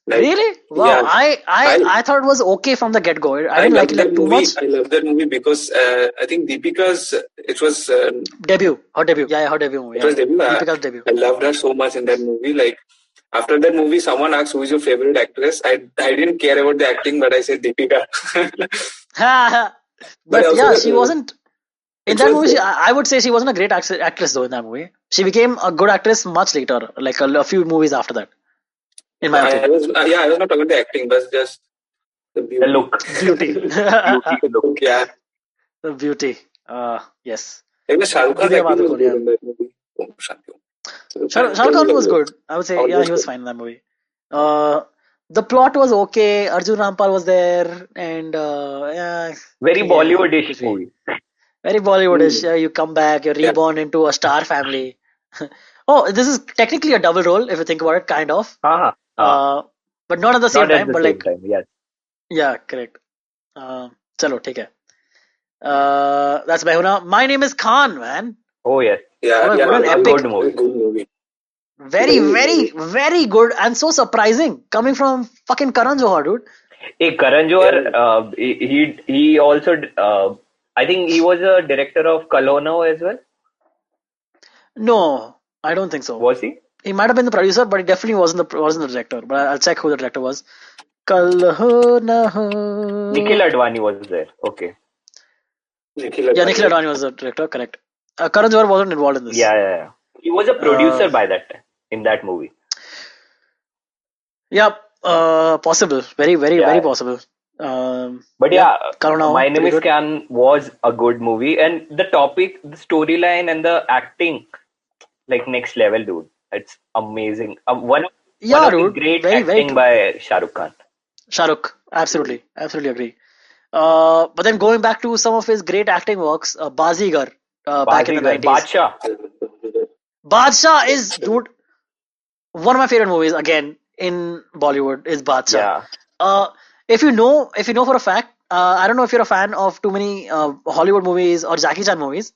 Like, really? Wow. Yeah, I thought it was okay from the get-go. I didn't like it too much. I love that movie because I think Deepika's, it was... debut. Her debut. Yeah, her debut movie. It was debut. Deepika's debut. I loved her so much in that movie. Like, after that movie, someone asked who is your favorite actress. I didn't care about the acting, but I said Deepika. But yeah, she wasn't... In that movie, I would say she wasn't a great actress though in that movie. She became a good actress much later, like a few movies after that. In my opinion. I was not talking about the acting, but just the beauty. The look. Beauty. The look, yeah. The beauty. Yes. Even Shahrukh Khan acting was good in that movie. Shahrukh Khan was good. I would say, yeah, he was fine in that movie. The plot was okay. Arjun Rampal was there, and yeah. Very Bollywoodish movie. Very Bollywoodish. You come back, you're reborn into a star family. Oh, this is technically a double role if you think about it, kind of. But not at the same time. But like, yes. Yeah, correct. Chalo, take care. That's Main Hoon Na. My Name is Khan, man. Oh yes. Yeah, what an epic good movie. Very, very, very good and so surprising coming from fucking Karan Johar, dude. Hey, Karan Johar, he also, I think he was a director of Kalono as well. No, I don't think so. Was he? He might have been the producer, but he definitely wasn't the director. But I'll check who the director was. Kalho. Nikhil Advani was there. Okay. Nikhil Advani was the director, correct. Karan Johar wasn't involved in this. Yeah. He was a producer by that time in that movie. Yeah, possible. Very, very, very possible. But yeah, My Name is Khan was a good movie, and the topic, the storyline, and the acting, like next level, dude. It's amazing. One of the great acting by Shahrukh Khan. Shahrukh, absolutely agree. But then going back to some of his great acting works, Bazigar, back in the 90s. Badshah is, dude, one of my favorite movies again in Bollywood is Badshah. Yeah. If you know for a fact, I don't know if you're a fan of too many Hollywood movies or Jackie Chan movies,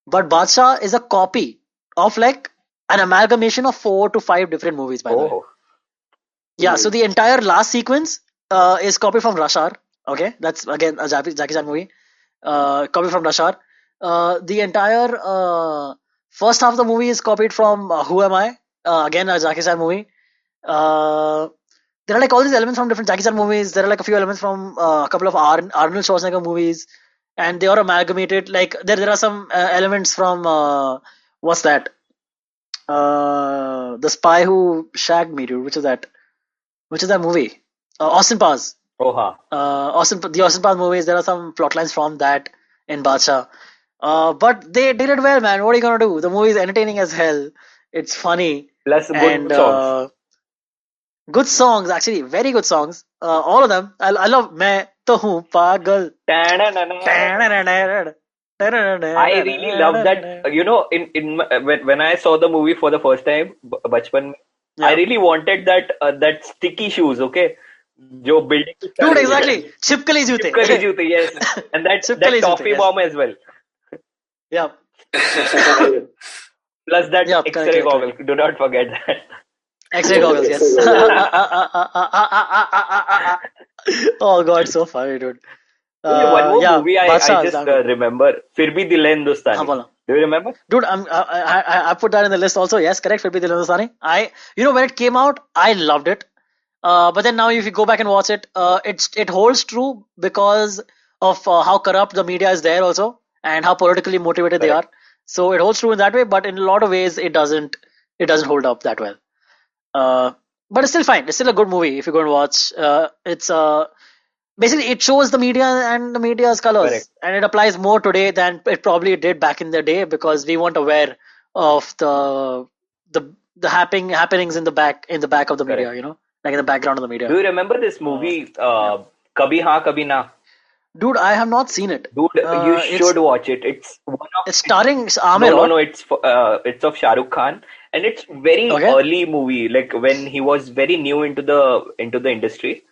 but Badshah is a copy of like an amalgamation of 4 to 5 different movies, by the way. Yeah, so the entire last sequence is copied from Rush Hour. Okay, that's again a Jackie Chan movie. Copied from Rush Hour. The entire first half of the movie is copied from Who Am I? Again a Jackie Chan movie. There are like all these elements from different Jackie Chan movies. There are like a few elements from a couple of Arnold Schwarzenegger movies, and they are amalgamated. Like there are some elements from what's that? The Spy Who Shagged Me, dude. Which is that movie? Austin Powers. The Austin Powers movies. There are some plot lines from that in Badshah. But they did it well, man. What are you gonna do? The movie is entertaining as hell. It's funny. Plus good songs. Good songs, actually, very good songs. All of them. I love Main To Hoon Pagal. I really love that. You know, when I saw the movie for the first time, Bachpan, I really wanted that sticky shoes. Okay, jo building. Dude, exactly. Chipkali jute. Chipkali jute, yes, and that toffee bomb as well. Yeah. Plus that X-ray goggle. Do not forget that. X-ray goggles, yes. Oh god, so funny, dude. One more movie I just remember. Fir Bhi Dil Hai Hindustani. Do you remember? Dude, I put that in the list also. Yes, correct. Fir Bhi Dil Hai Hindustani. When it came out, I loved it. But then now, if you go back and watch it, it holds true because of how corrupt the media is there also, and how politically motivated they are. Correct. So it holds true in that way, but in a lot of ways, it doesn't hold up that well. But it's still fine. It's still a good movie if you go and watch. It's basically, it shows the media and the media's colors, Correct. and it applies more today than it probably did back in the day, because we weren't aware of happenings in the back of the media, Correct. like in the background of the Do media. you remember this movie, Yeah. Kabhi Haan Kabhi Na? Dude, I have not seen it. Dude, you It's should watch it. It's one of it's starring no, Aamir, no, or no. It's of Shahrukh Khan, and it's very okay, early movie. Like when he was very new into the industry,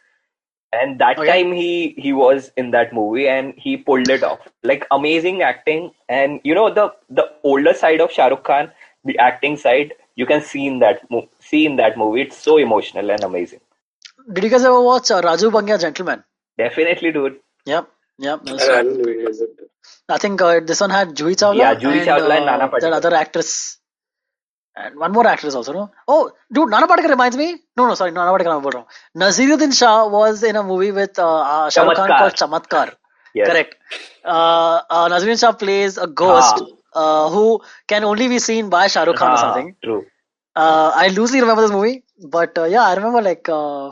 and that okay. time he was in that movie, and he pulled it off. Like amazing acting, and the older side of Shahrukh Khan, the acting side, you can see in that movie. It's so emotional and amazing. Did you guys ever watch Raju Bangya Gentleman? Definitely, dude. Yep, that I was so haven't good. realized it. I think this one had Juhi Yeah, Chawla Juhi and Chawla and Nana that Patekar. other actress. And one more actress also, no? Oh, dude, Nana Patekar reminds me. No, sorry, Nana Patekar, I'm wrong. Naseeruddin Shah was in a movie with Shah Rukh Khan called Chamatkar. Chamatkar. Yes. Correct. Naseeruddin Shah plays a ghost Ha. who can only be seen by Shah Rukh Khan or Ha. something. True. I loosely remember this movie, but yeah, I remember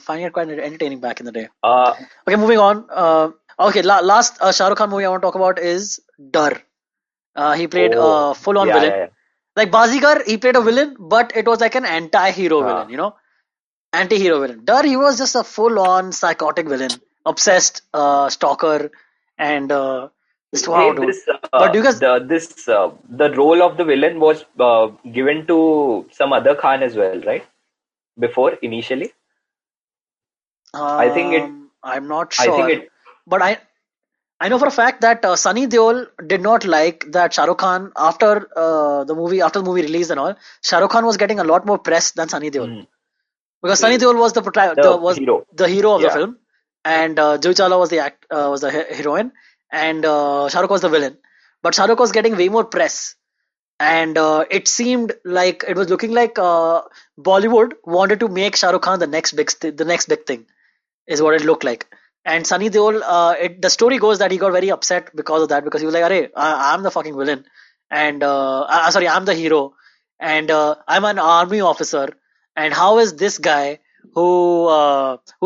finding it quite entertaining back in the day. Okay, moving on. Okay, last Shah Rukh Khan movie I want to talk about is Dar. He played Oh. a full-on Yeah, villain. yeah, yeah. Like Bazigar, he played a villain, but it was like an anti-hero Ha. villain, anti-hero villain. Dar, he was just a full-on psychotic villain, obsessed stalker, and just wow, Hey, dude. But do you guys? the role of the villain was given to some other Khan as well, right? Before initially, I think it. I'm not I think sure, it. but I know for a fact that Sunny Deol did not like that Shah Rukh Khan after the movie released and all. Shah Rukh Khan was getting a lot more press than Sunny Deol, Mm, because Sunny Deol was the hero. the hero of the Yeah. film, and Juhi Chawla was the heroine, and Shah Rukh was the villain. But Shah Rukh was getting way more press, and it seemed like it was looking like Bollywood wanted to make Shah Rukh Khan the next big thing, is what it looked like. And Sunny Deol, the story goes that he got very upset because of that, because he was like, "Arey, I'm the fucking villain, and sorry, I'm the hero, and I'm an army officer, and how is this guy who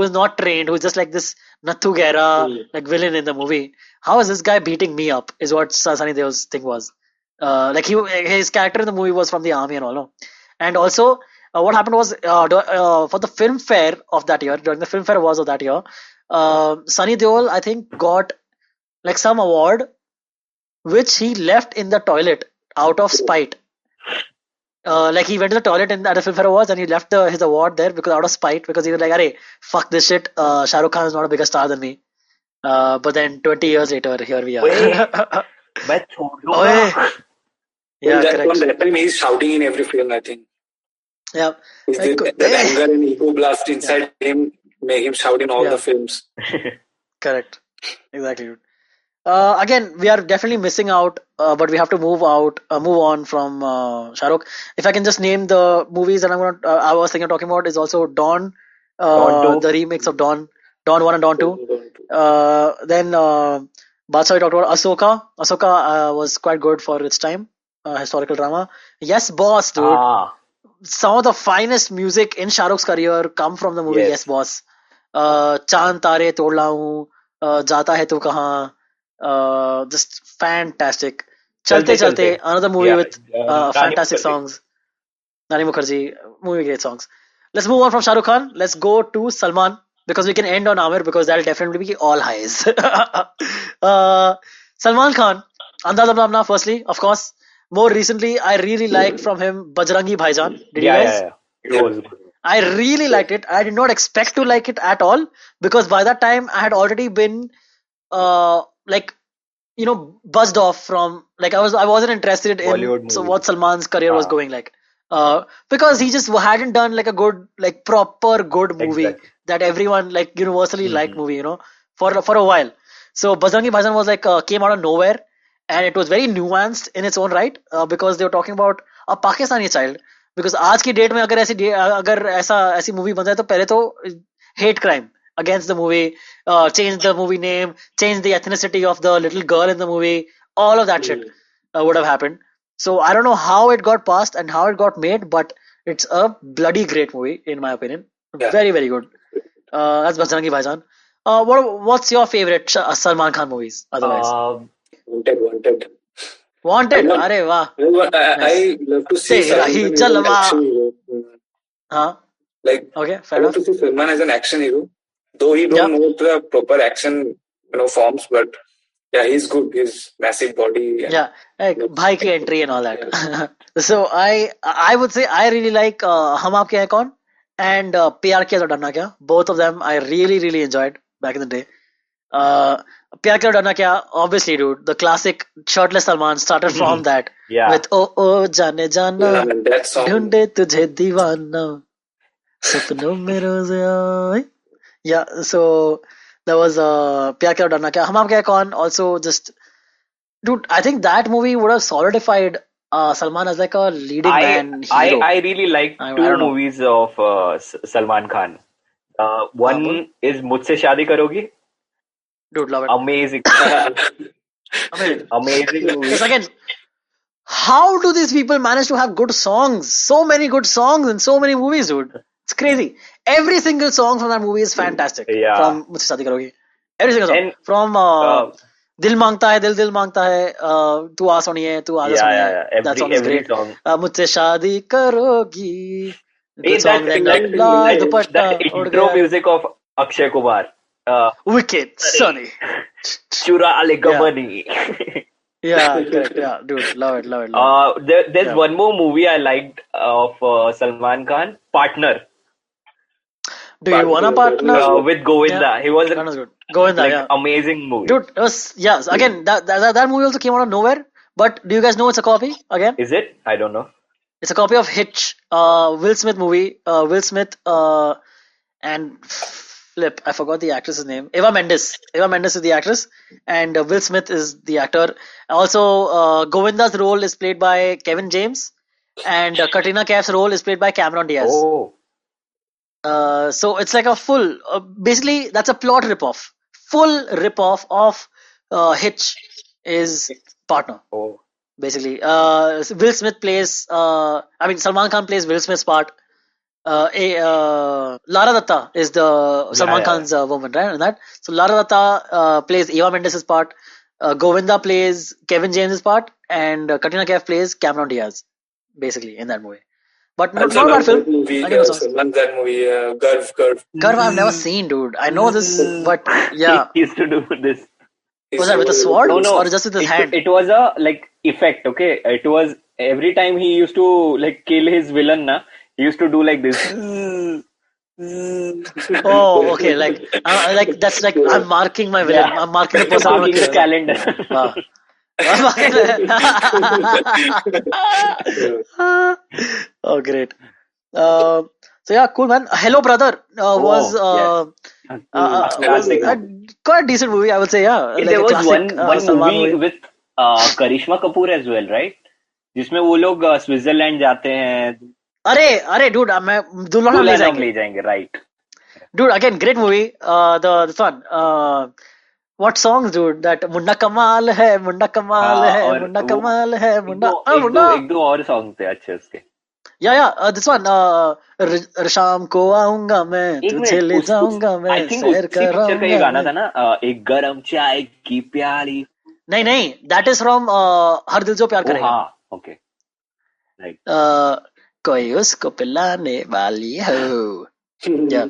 is not trained, who's just like this Nathu Gera like villain in the movie? How is this guy beating me up?" Is what Sunny Deol's thing was. Like his character in the movie was from the army and all, no? And also, what happened was for the film fair of that year, during the film fair awards of that year, Sunny Deol, I think, got like some award which he left in the toilet out of spite. Like he went to the toilet at the film fair awards and he left his award there because out of spite, because he was like, "Arey, fuck this shit. Shah Rukh Khan is not a bigger star than me." But then 20 years later, here we are. Wait, मैं छोड़ Oh, दूंगा. yeah, On correct. that time, he's shouting in every film, I think. Yeah, like, That anger and ego blast inside him make him shout in all the films. Correct. Exactly. Dude. Again, we are definitely missing out, but we have to move on from Shah Rukh. If I can just name the movies that I was thinking of talking about, is also Dawn, Dawn 2. the remakes of Dawn 1 and Dawn 2. Then Badshah, we talked about Ahsoka. Ahsoka was quite good for its time, historical drama. Yes, Boss, dude. Some of the finest music in Shah Rukh's career come from the movie Yes, Boss. Chand Tare Tod Laun, Jata Hai Tu Kahan. Just fantastic. Chalte Chalte, another movie with fantastic songs. Nani Mukherjee, movie great songs. Let's move on from Shah Rukh Khan. Let's go to Salman, because we can end on Aamir, because that'll definitely be all highs. Salman Khan, Andaz Apna Apna, firstly, of course. More recently, I really liked from him Bajrangi Bhaijaan. Did you guys? Yeah. It was good. I really liked it. I did not expect to like it at all, because by that time I had already been buzzed off from, like, I wasn't interested in Bollywood what Salman's career was going like, because he just hadn't done like a good, like, proper good movie. Exactly. That everyone like universally liked movie, for a while. So Bajrangi Bhaijaan was like came out of nowhere, and it was very nuanced in its own right, because they were talking about a Pakistani child. Because आज की date में अगर ऐसी movie बन जाए तो पहले तो hate crime against the movie, change the movie name, change the ethnicity of the little girl in the movie, all of that shit would have happened. So I don't know how it got passed and how it got made, but it's a bloody great movie in my opinion. Very, very good. That's Bajrangi Bhaijaan. What's your favorite Salman Khan movies otherwise? Wanted. अरे वाह. I love to see Salman as an action hero. Like, okay, I love to see Salman as an action hero. Though he don't know the proper action, forms, but yeah, he's good. His massive body. And, like bhai ki entry and all that. So I would say I really like Hum Aapke Hain Kaun and Pyar Kiya To Darna Kya. Both of them I really, really enjoyed back in the day. Pyar Kiya To Darna Kya, obviously, dude, the classic shirtless Salman started from that. With Oh Jaane Jana, Dhunde Tujhe Deewana, Sapno Mein Roz Aaye. Yeah, so there was Pyar Kiya To Darna Kya. Hum Aapke Hain Kaun also just, dude, I think that movie would have solidified Salman as like a leading man hero. I really like two movies of Salman Khan. One is Mujhse Shaadi Karogi. Dude, love it. Amazing. Amazing movie. Because again, how do these people manage to have good songs? So many good songs in so many movies, dude. It's crazy. Every single song from that movie is fantastic. From Mujhse Shaadi Karogi. Every single song. And from Dil Mangta Hai, Dil Mangta Hai, Tu Aas Honi Hai, Tu Aas Honi Hai. That song is great. Mujhse Shaadi Karogi. That intro music of Akshay Kumar. Wicked, Sunny. Chura Ale Gabani. Correct. Yeah, dude, love it. There's one more movie I liked of Salman Khan, Partner. Do you want a partner? With Govinda. He was good. Govinda, amazing movie. Dude, it was, again, that movie also came out of nowhere. But do you guys know it's a copy again? Is it? I don't know. It's a copy of Hitch, Will Smith movie. Will Smith and Flip, I forgot the actress's name. Eva Mendes. Eva Mendes is the actress, and Will Smith is the actor. Also, Govinda's role is played by Kevin James, and Katrina Kaif's role is played by Cameron Diaz. Oh. So it's like a full, basically that's a plot ripoff. Full ripoff of Hitch is Partner. Oh. Basically, Will Smith plays. Salman Khan plays Will Smith's part. Lara Datta is the Salman Khan's woman, right? And that. So Lara Datta plays Eva Mendes' part. Govinda plays Kevin James' part, and Katrina Kaif plays Cameron Diaz, basically in that movie. But not a bad film. That movie, Garv. Garv, I've never seen, dude. I know this, but yeah. He used to do this. Was that with a sword? No, or just with his hand? It was a effect. Okay, it was every time he used to kill his villain. He used to do like this. Oh, okay. That's like I'm marking my villain. Yeah. I'm marking the person. I'm marking the calendar. Oh, great. So yeah, cool, man. Hello, Brother was quite a decent movie, I would say. Yeah, there was one movie with Karishma Kapoor as well, right? जिसमें वो लोग Switzerland जाते हैं. अरे dude, मैं दुल्हन ले जाएंगे, right? Dude, again, great movie. This one. What songs, dude? That Munna कमाल है, मुन्ना कमाल है, मुन्ना कमाल है, मुन्ना. एक दो और सॉन्ग थे अच्छे उसके. Yeah, this one. शाम को आऊंगा मैं, तुझे ले जाऊंगा मैं. I think उसी पिक्चर का ये गाना था ना, एक गरम चाय की प्याली. नहीं, that is from हर दिल जो प्यार करेगा. हाँ, okay. Right. कोई उसको पिलाने वाली हो. Yeah.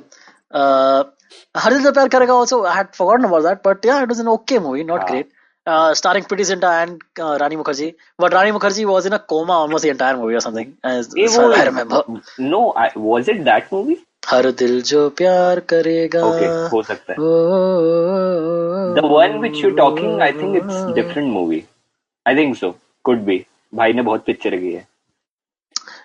हर दिल जो प्यार करेगा also, I had forgotten about that, but yeah, it was an okay movie, not great. Starring Preity Zinta and Rani Mukherjee. But Rani Mukherjee was in a coma almost the entire movie or something, as I remember. No, was it that movie? हर दिल जो प्यार करेगा. Okay, हो सकता है. The one which you're talking, I think it's different movie. I think so. Could be. भाई ने बहुत पिक्चर की है.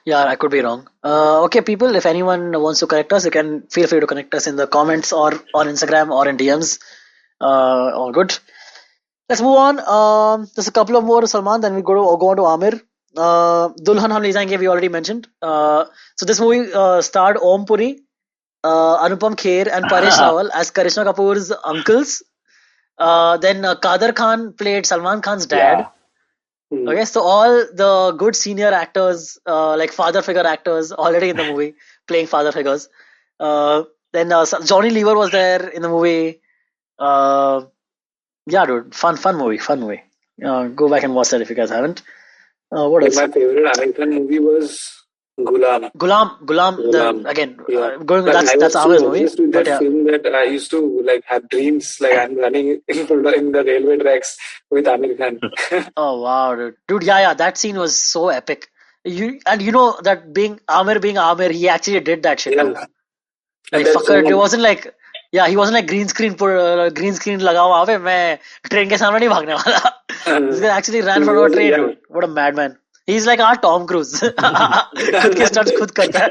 Yeah, I could be wrong. Okay, people, if anyone wants to correct us, you can feel free to connect us in the comments or on Instagram or in DMs. All good. Let's move on. There's a couple of more Salman, then we go on to Amir. Dulhan Hum Le Jayenge, we already mentioned. So this movie starred Om Puri, Anupam Kher, and Paresh Rawal as Karishma Kapoor's uncles. Then Kader Khan played Salman Khan's dad. Yeah. Okay, so all the good senior actors, like father figure actors, already in the movie playing father figures. Then Johnny Lever was there in the movie. Yeah, dude, fun movie. Go back and watch that if you guys haven't. What else? My favorite American movie was Gulam. Gulam. Again, Yeah. going with that's I was Amir's so movie. obsessed with But that yeah. film that I used to like have dreams like I'm running in the railway tracks with Amir Khan. Oh wow, dude, yeah, that scene was so epic. You know that being Amir, he actually did that shit too. Yeah. Like And fucker, it wasn't like he wasn't like green screen लगा वहाँ पे मैं train के सामने नहीं भागने वाला. This guy actually ran from a train, dude. What a madman. He's like our Tom Cruise. खुद के stunts खुद करता है.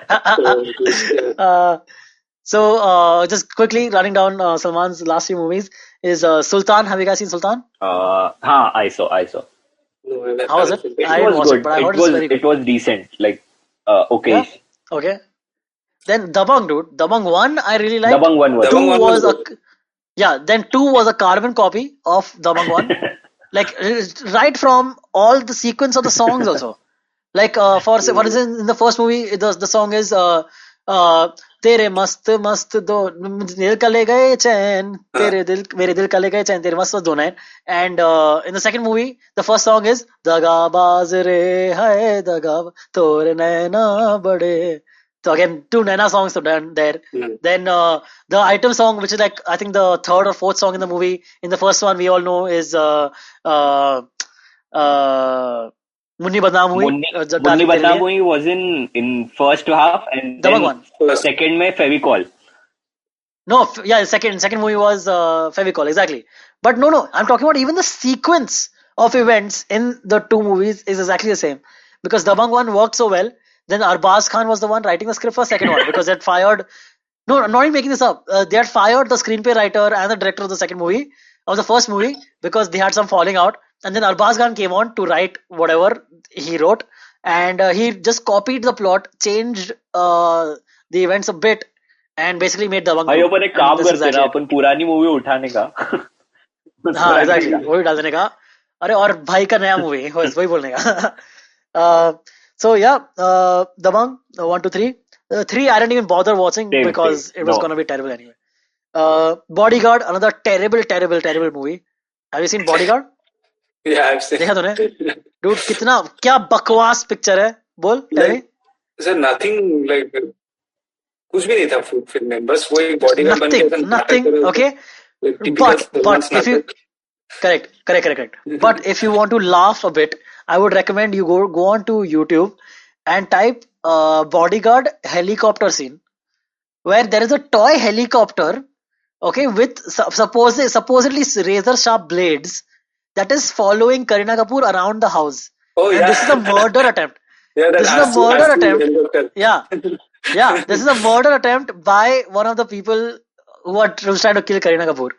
So just quickly running down Salman's last few movies is Sultan. Have you guys seen Sultan? I saw. No, How was it? I didn't watch it, but I heard it's very good. It was decent. Like, okay. Yeah? Okay. Then Dabang, dude. Dabang 1, I really liked. Dabang 1 was. 2 was then 2 was a carbon copy of Dabang 1. Like, right from all the sequence of the songs also. Like, for instance, in the first movie, the song is तेरे मस्त मस्त दो दिल का ले गए चैन तेरे दिल मेरे दिल का ले गए चैन तेरे मस्त मस्त दोनों. And in the second movie, the first song is दगाबाज रे है दगा तोरे नैना बड़े. So again, 2 Naina songs are done there. Then the item song, which is like I think the third or fourth song in the movie. In the first one, we all know is Munni Badnaam Hui. Munni Badnaam Hui was in first half, and Dabang then second mein Fevicol. No, yeah, second movie was Fevicol, exactly. But no, I'm talking about even the sequence of events in the 2 movies is exactly the same. Because Dabang 1 worked so well. Then Arbaz Khan was the one writing the script for the second one because they had fired. No, I'm not even making this up. They had fired the screenplay writer and the director of the second movie, of the first movie, because they had some falling out. And then Arbaz Khan came on to write whatever he wrote. And he just copied the plot, changed the events a bit, and basically made Dabang 2. भाई अपन एक काम करते ना अपन पुरानी movie उठाने का. हाँ, exactly. वही डाल देने का. अरे और भाई का नया मूवी वही बोलने का. So yeah, Dabang 1, 2, 3. 3 I didn't even bother watching because it was gonna be terrible anyway. Bodyguard, another terrible movie. Have you seen Bodyguard? Yeah, I've seen. देखा तूने? Dude, क्या बकवास पिक्चर है? बोल. Tell me. Sir, nothing like कुछ भी नहीं था फिल्म में बस वो एक बॉडीगार्ड बन के nothing. Okay. But if you correct. But if you want to laugh a bit, I would recommend you go on to YouTube and type bodyguard helicopter scene, where there is a toy helicopter, okay, with supposedly razor sharp blades that is following Kareena Kapoor around the house. Oh, and yeah. This is a murder attempt. Yeah, this is a murder attempt. Yeah, this is a murder attempt by one of the people who are trying to kill Kareena Kapoor.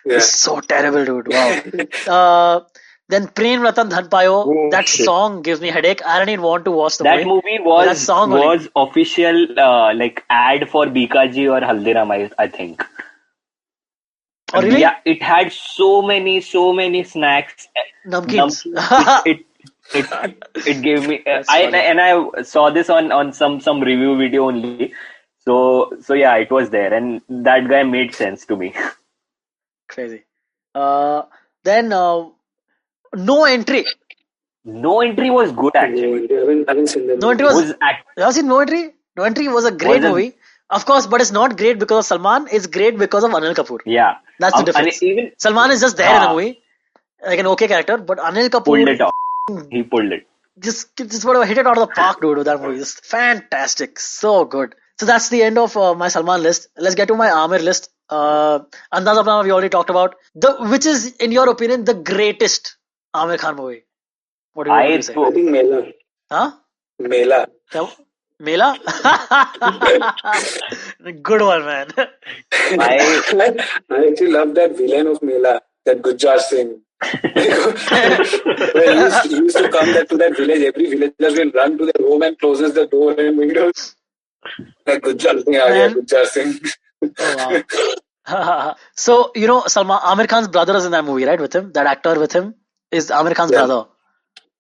Yeah. It's so terrible, dude. Wow. Then Prem Ratan Dhan Payo, that song gives me headache. I don't even want to watch the movie. That movie was official like ad for Bikaji or Haldiram, I think. Oh, really? Yeah, it had so many snacks. Namkeens. It gave me. I saw this on some review video only. So yeah, it was there, and that guy made sense to me. Crazy. Then No Entry. No Entry was good actually. I haven't seen that. No Entry was. You have seen No Entry? No Entry was a great movie. Of course, but it's not great because of Salman. It's great because of Anil Kapoor. Yeah, that's the difference. Salman is just there in the movie, like an okay character, but Anil Kapoor pulled it off. He pulled it. Just whatever, hit it out of the park, dude. That movie is fantastic, so good. So that's the end of my Salman list. Let's get to my Aamir list. Andaz Apna we already talked about. Which is, in your opinion, the greatest Aamir Khan movie? What do you say? I think Mela. Huh? Mela. Mela? Good one, man. I actually love that villain of Mela, that Gujjar Singh. Where he used to come to that village. Every villager will run to their home and closes the door and windows. Like Gujjar Singh aa gaya, Man. Gujjar Singh. Oh wow. So Salman Aamir Khan's brother is in that movie, right? With him, that actor with him is Aamir Khan's Yeah. brother.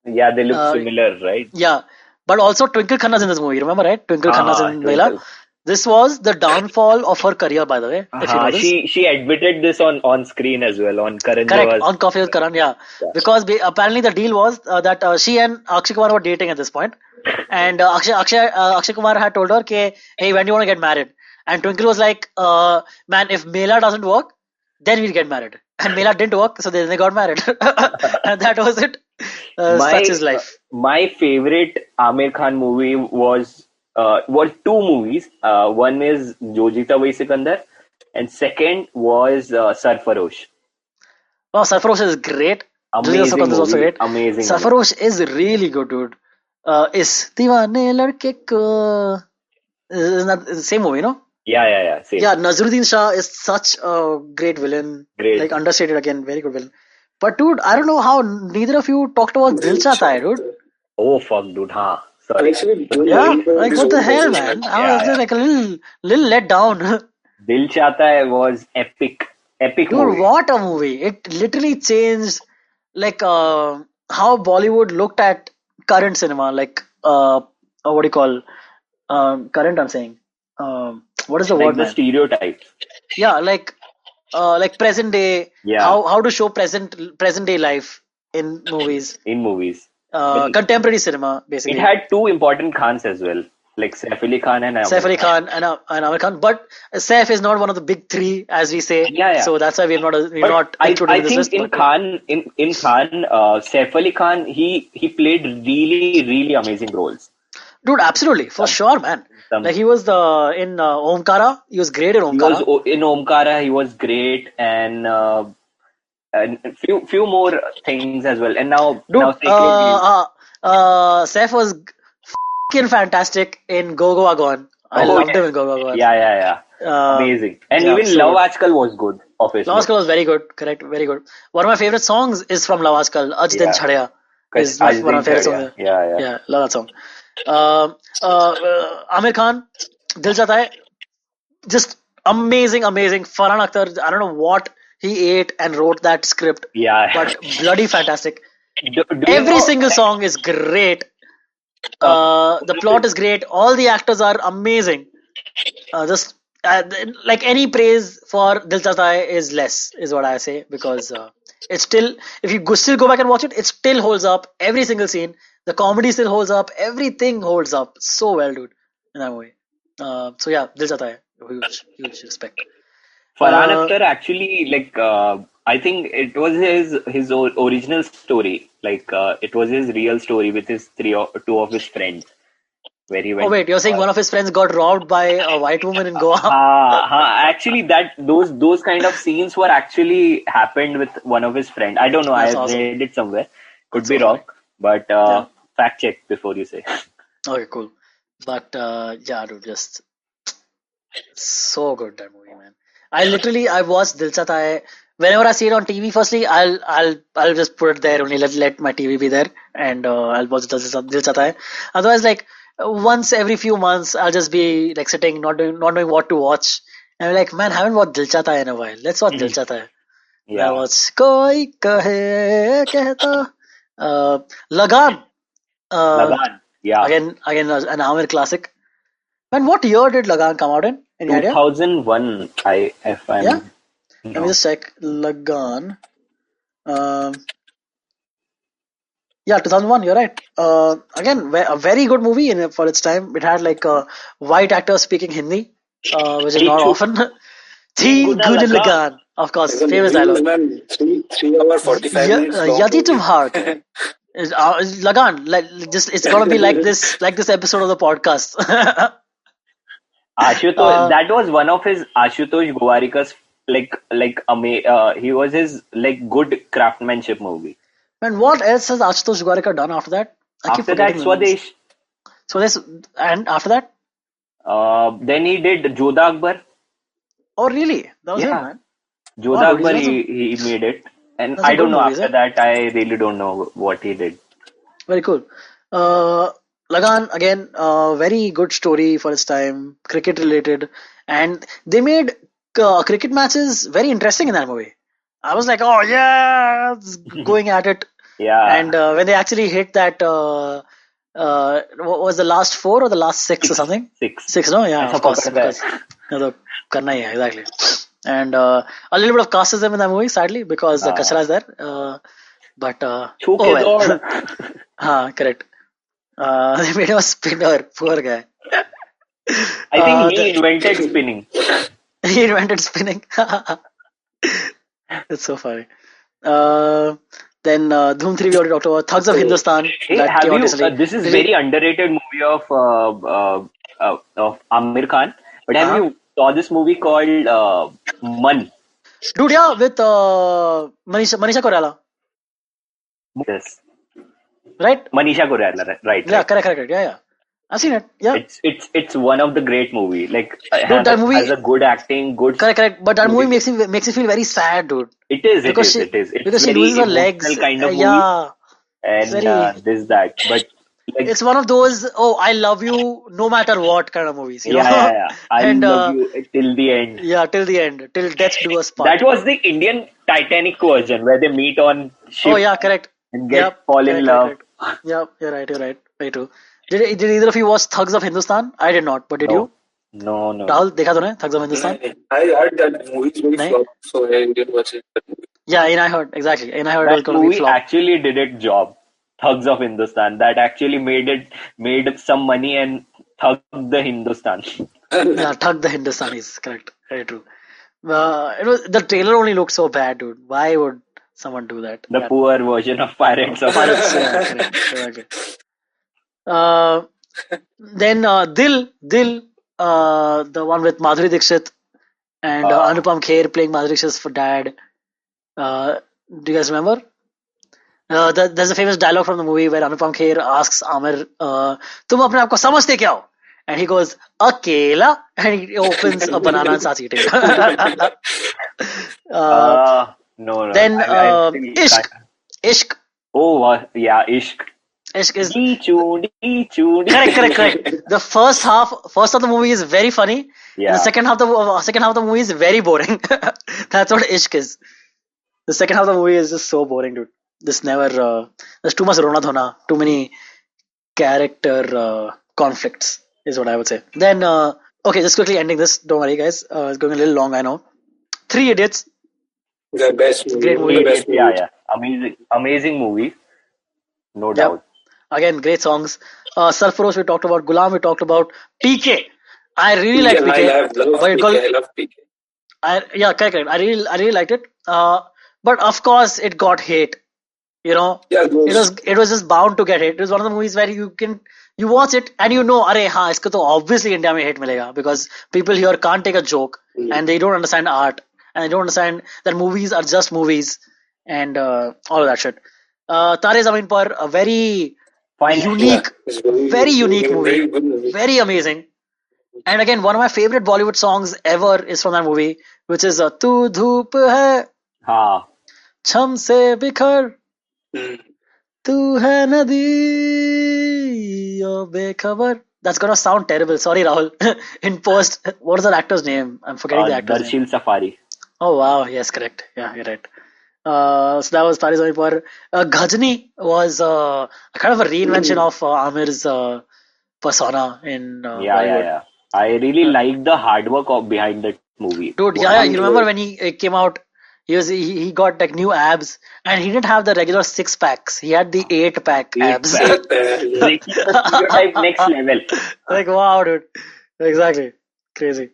Yeah, they look Uh, similar, right? Yeah, but also Twinkle Khanna's in this movie. Remember, right? Twinkle Khanna's in Vela. Twinkle. This was the downfall of her career, by the way. If you know this. She admitted this on screen as well on Karan Correct, Johar's. on Coffee with Karan, yeah. Yeah. Because apparently the deal was that she and Akshay Kumar were dating at this point, and Akshay Kumar had told her, "Hey, when do you want to get married?" And Twinkle was like, "Man, if Mela doesn't work, then we'll get married." And Mela didn't work, so then they got married, and that was it. Such is life. My favorite Aamir Khan movie was two movies. One is Jo Jeeta Wahi Sikandar, and second was Sarfarosh. Oh, Sarfarosh is great. Amazing is also movie. great. Amazing. Sarfarosh is really good, dude. Is Deewane Ladke Ko. Isn't that the same movie, no? Yeah. Same. Yeah, Nazruddin Shah is such a great villain. Great. Like, understated again, very good villain. But, dude, I don't know how neither of you talked about Dil Chahta Hai, dude. Oh, fuck, dude. Sorry. Actually, Yeah, like, what the hell, man? I was just like a little let down. Dil Chahta Hai was epic. Epic Dude, movie. what a movie. It literally changed, like, how Bollywood looked at current cinema. Like, what do you call, current, I'm saying. What is the word, the man? Stereotypes. Yeah, like present day. Yeah. How to show present day life in movies. Contemporary cinema, basically. It had two important Khans as well, like Saif Ali Khan and Aamir Khan. But Saif is not one of the big three, as we say. Yeah. So that's why we're not included I in this think list. In Khan, Saif Ali Khan, he played really, really amazing roles. Dude, absolutely, for sure, man. Like he was in Omkara. He was great in Omkara. In Omkara, he was great, and few more things as well. And now, Saif was f***ing fantastic in Go Goa Gone. I loved him in Go Goa Gone. Yeah. Amazing. And even Love Aajkal was good. Obviously, Love Aajkal was very good. Correct, very good. One of my favorite songs is from Love Aajkal. Aj Din Chhadya is one of my favorite songs. Yeah, love that song. Aamir Khan, Dil Chahta Hai, just amazing. Farhan Akhtar, I don't know what he ate and wrote that script. Yeah. But bloody fantastic. Every single song is great. The plot is great. All the actors are amazing. Like any praise for Dil Chahta Hai is less, is what I say, because it's still, if you still go back and watch it, it still holds up. Every single scene, the comedy still holds up. Everything holds up so well, dude, in that movie. So yeah, Dil Chahta Hai, huge respect. Farhan Akhtar actually, I think it was his original story. It was his real story with his two of his friends. Where he went. Oh wait, you're saying one of his friends got robbed by a white woman in Goa? Actually, those kind of scenes were actually happened with one of his friends. I don't know. I read it somewhere. Could be wrong, but fact check before you say. Okay, cool. But yeah, dude, just so good, that movie, man. I watched Dil Chahta Hai. Whenever I see it on TV, firstly, I'll just put it there only. Let my TV be there, and I'll watch Dil Chahta Hai. Otherwise, like once every few months, I'll just be like sitting, not knowing what to watch. And I'm like, man, I haven't watched Dil Chahta Hai in a while. Let's watch Dil Chahta Hai. Yeah. I watched Koi Kahe Kehta, Lagan. Lagan. Yeah. Again, an Aamir classic. Man, what year did Lagan come out in? Any idea? 2001. Yeah. Let me just check. Lagan. Yeah, 2001. You're right. Again, a very good movie for its time. It had like a white actor speaking Hindi, which is not often. Thi Gun Lagan. Of course, famous dialogue. 3 hours 45 minutes. Yati tumhar. Lagan. It's gonna be like this episode of the podcast. Ashutosh, that was one of his Ashutosh Gowarika's he was his good craftsmanship movie. Man, what else has Ashutosh Gowarika done after that? After that, Swadesh. And after that? Then he did Jodha Akbar. Oh really? That was him, man. Jodha Akbar, he made it. And That's a I good don't know, movie, after that, I really don't know what he did. Very cool. Lagan, again, very good story for its time, cricket related, and they made cricket matches very interesting in that movie. I was like, oh yeah, it's going at it. And Yeah, when they actually hit that, what was the last four or the last six or something? six. Six, no? Yeah, ऐसा of course, पकड़ रहा because है. karna hi hai, exactly. And a little bit of casteism in that movie, sadly, because the Kachra is there. But छू oh के दौड़. well. Correct. They made him a spinner. Poor guy. I think he The, invented spinning. he invented spinning. That's so funny. Then Dhoom 3 we already talked about. Thugs of Hindustan Hey, that came have out you? recently. This is Did very you? underrated movie of Aamir Khan. But have Uh-huh. you saw this movie called Man? Dude, yeah, with Manisha Koirala, Yes, right? Manisha Koirala. Right, Yeah, right. correct. Yeah. I've seen it. Yeah. It's one of the great movie. Like Dude, that has movie, a good acting, good correct. But that movie story. makes me feel very sad, dude. It is, it Because is, she it is. It's because she very loses her legs. emotional kind of movie, Yeah. It's and very. this that. But like, It's one of those, oh, I love you no matter what kind of movies, you know? yeah. I And love you till the end. yeah, till the end, till death do us part. That was the Indian Titanic version where they meet on Oh, ship yeah, correct. and get Yep, fall in correct. love. Yep, you're right. Very true. Did either of you watch Thugs of Hindustan? I did not, but did you? No, no. Rahul, देखा तूने Thugs of Hindustan? I heard that movie is very नहीं? flop, so I didn't watch it. Yeah, and I heard, exactly. And I heard it was That going to be movie flop. actually did its job. Thugs of Hindustan. That actually made some money and thugged the Hindustan. Yeah, Thug the Hindustanis, correct. Very true. The trailer only looked so bad, dude. Why would someone do that? The Yeah. poor version of Pirates of Pirates, yeah, correct. Exactly. Uh, then Dil, the one with Madhuri Dixit and Anupam Kher playing Madhuri Dixit's for dad. Do you guys remember? There's a famous dialogue from the movie where Anupam Kher asks Amir, "तुम अपने आप को समझते क्या हो?" And he goes, "अकेला," and he opens a banana and starts eating. no. Then I still Ishq, can't. Ishq, Oh, yeah, Ishq. Ishq is Dee-choo. correct. The first of the movie is very funny, and the Yeah. second half of the movie is very boring. That's what Ishq is. The second half of the movie is just so boring, dude. There's too much Rona Dhona, too many character conflicts, is what I would say. Then, okay, just quickly ending this. Don't worry, guys. It's going a little long, I know. Three Idiots. The best It's a movie, great one of the movie. best movies. Yeah. Amazing movie. No Yep. doubt. Again, great songs. Sarfarosh we talked about. Gulam we talked about. PK. I really liked PK, PK, I love but it got PK. I love PK. yeah, correct. I really liked it. But of course, it got hate. You know, Yeah, those. it was just bound to get hit. It was one of the movies where you watch it and you know, अरे हाँ इसको तो obviously India में hit मिलेगा because people here can't take a joke and they don't understand art and they don't understand that movies are just movies and all of that shit. Tare Zameen Par, a very Fine. unique, It's very unique movie, very good movie. very amazing. And again, one of my favorite Bollywood songs ever is from that movie, which is "Tu Dhoop Hai Ha. Chham Se Bikhar." Mm. तू है नदी ओ बेखबर. That's gonna sound terrible. Sorry, Rahul. In post, what is that actor's name? I'm forgetting the actor's name. Darshil Safari. Oh wow, yes, correct. Yeah, you're right. So that was Tari Zameen Par. Ghajni was a kind of a reinvention of Amir's persona in Bollywood. Yeah. I really like the hard work behind that movie. Dude, yeah, you remember when he came out? He got like new abs, and he didn't have the regular 6 packs. He had the 8 pack abs. Stereotype next level. Like wow, dude. Exactly, crazy.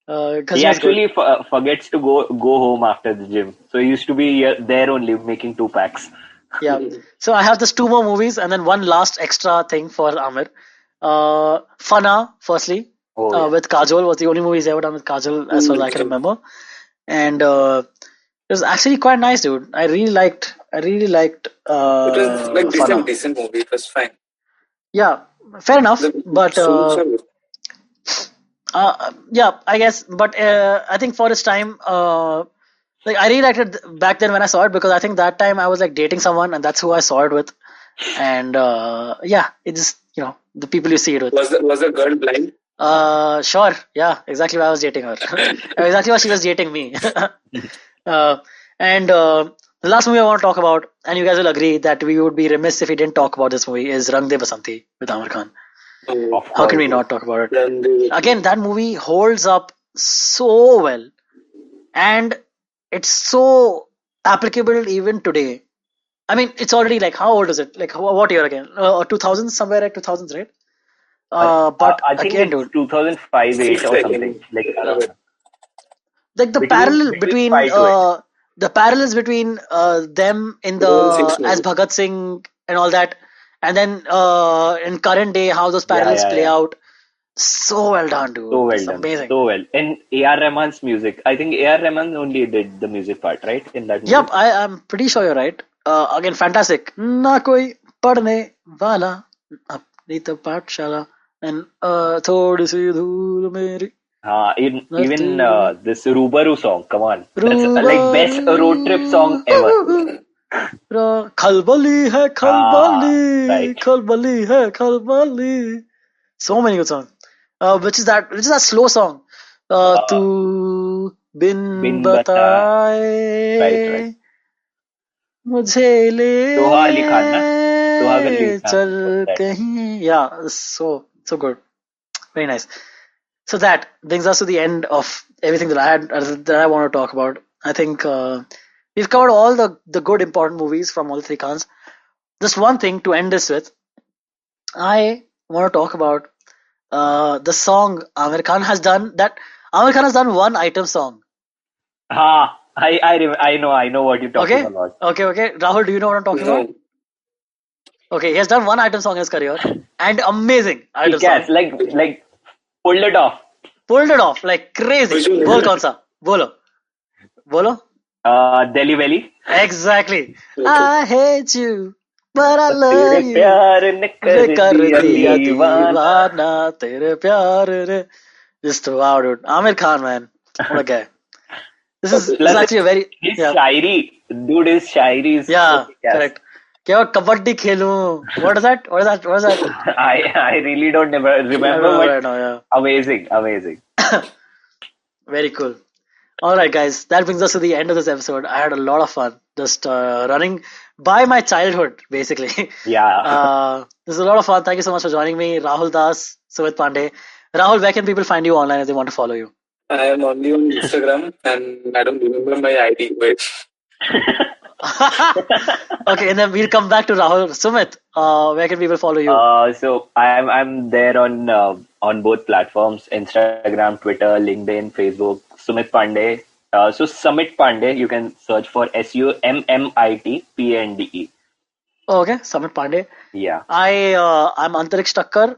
He actually forgets to go home after the gym, so he used to be there only making 2 packs. Yeah. So I have just 2 more movies, and then one last extra thing for Amir. Fana, firstly, with Kajol was the only movie he's ever done with Kajol, as far as I can remember, and it was actually quite nice, dude. I really liked. It was like Fana. decent movie. It was fine. Yeah, fair enough. But songs are good. yeah, I guess. But I think for its time, Like I really liked it back then when I saw it because I think that time I was like dating someone and that's who I saw it with. And it just the people you see it with. Was the girl blind? Sure. Yeah, exactly why I was dating her. Exactly why she was dating me. The last movie I want to talk about, and you guys will agree that we would be remiss if we didn't talk about this movie, is Rang De Basanti with Aamir Khan. How can we not talk about it? Again, that movie holds up so well. And it's so applicable even today. I mean, it's already like, how old is it? Like, what year again? 2000s, somewhere at 2000s, right? But I think again, it's 2005, 8 or something. Like the parallel between the parallels between them in the as Bhagat Singh and all that, and then in current day how those parallels play out. So well done, dude. So well it's done. Amazing. So well. And A.R. Rahman's music. I think A.R. Rahman only did the music part, right? In that movie. Yep, I'm pretty sure you're right. Again, fantastic. Na koi padne wala apni to pathshala and thodi si dhool meri. Even this Rubaru song, come on. That's like best road trip song ever. Khalbali hai khalbali, khalbali hai khalbali. So many good songs. Which is that slow song. Tu bin bataye right. Mujhe le Soha Ali Khan, na? Soha Ali Khan. Chal kahin. Yeah, so good. Very nice. So that brings us to the end of everything that I want to talk about. I think we've covered all the good important movies from all the three Khans. Just one thing to end this with. I want to talk about the song Aamir Khan has done. Aamir Khan has done one item song. I know what you're talking about. Okay. Rahul, do you know what I'm talking about? Okay, he has done one item song in his career, and amazing item song. Like pulled it off. Pulled it off like crazy. Bol kaun sa? Bolo. Delhi Belly. Exactly. I hate you. But I love you. Kar diya deewana, tere pyar ne. Just wow, dude. Aamir Khan, man. What a guy. This is actually a very... His shairi. Dude, his shairi is... Yeah, correct. Kya kabaddi khelu. What is that? I really don't remember. Right now, yeah. Amazing. Very cool. Alright guys, that brings us to the end of this episode. I had a lot of fun just running by my childhood, basically. Yeah. This is a lot of fun. Thank you so much for joining me, Rahul Das, Sumit Pande. Rahul, where can people find you online if they want to follow you? I am only on Instagram and I don't remember my ID. Wait. Okay, and then we'll come back to Rahul. Sumit, where can people follow you? So I'm there on both platforms: Instagram, Twitter, LinkedIn, Facebook. Sumit Pande. So Sumit Pande, you can search for SUMMIT PNDE. Okay, Sumit Pande. Yeah. I'm Antariksh Takkar.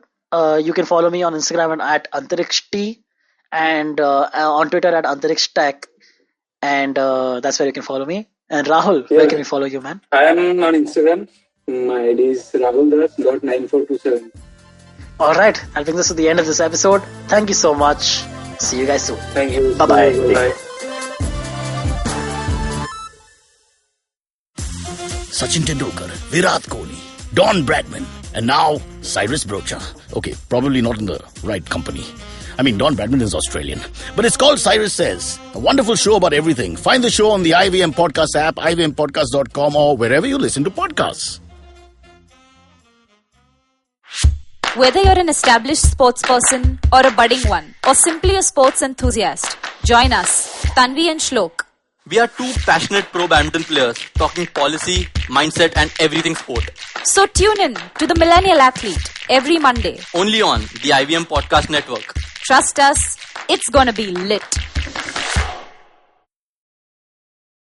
You can follow me on Instagram at Antariksh T and on Twitter at Antariksh Tech. And that's where you can follow me. And Rahul, where can we follow you, man? I am on Instagram. My ID is rahuldas.9427. Alright, that brings us to the end of this episode. Thank you so much. See you guys soon. Thank you. Bye-bye. Bye. Sachin Tendulkar, Virat Kohli, Don Bradman, and now Cyrus Brocha. Okay, probably not in the right company. I mean, Don Bradman is Australian. But it's called Cyrus Says, a wonderful show about everything. Find the show on the IVM Podcast app, ivmpodcast.com, or wherever you listen to podcasts. Whether you're an established sports person or a budding one, or simply a sports enthusiast, join us, Tanvi and Shlok. We are two passionate pro badminton players talking policy, mindset and everything sport. So tune in to The Millennial Athlete every Monday. Only on the IVM Podcast Network. Trust us, it's gonna be lit.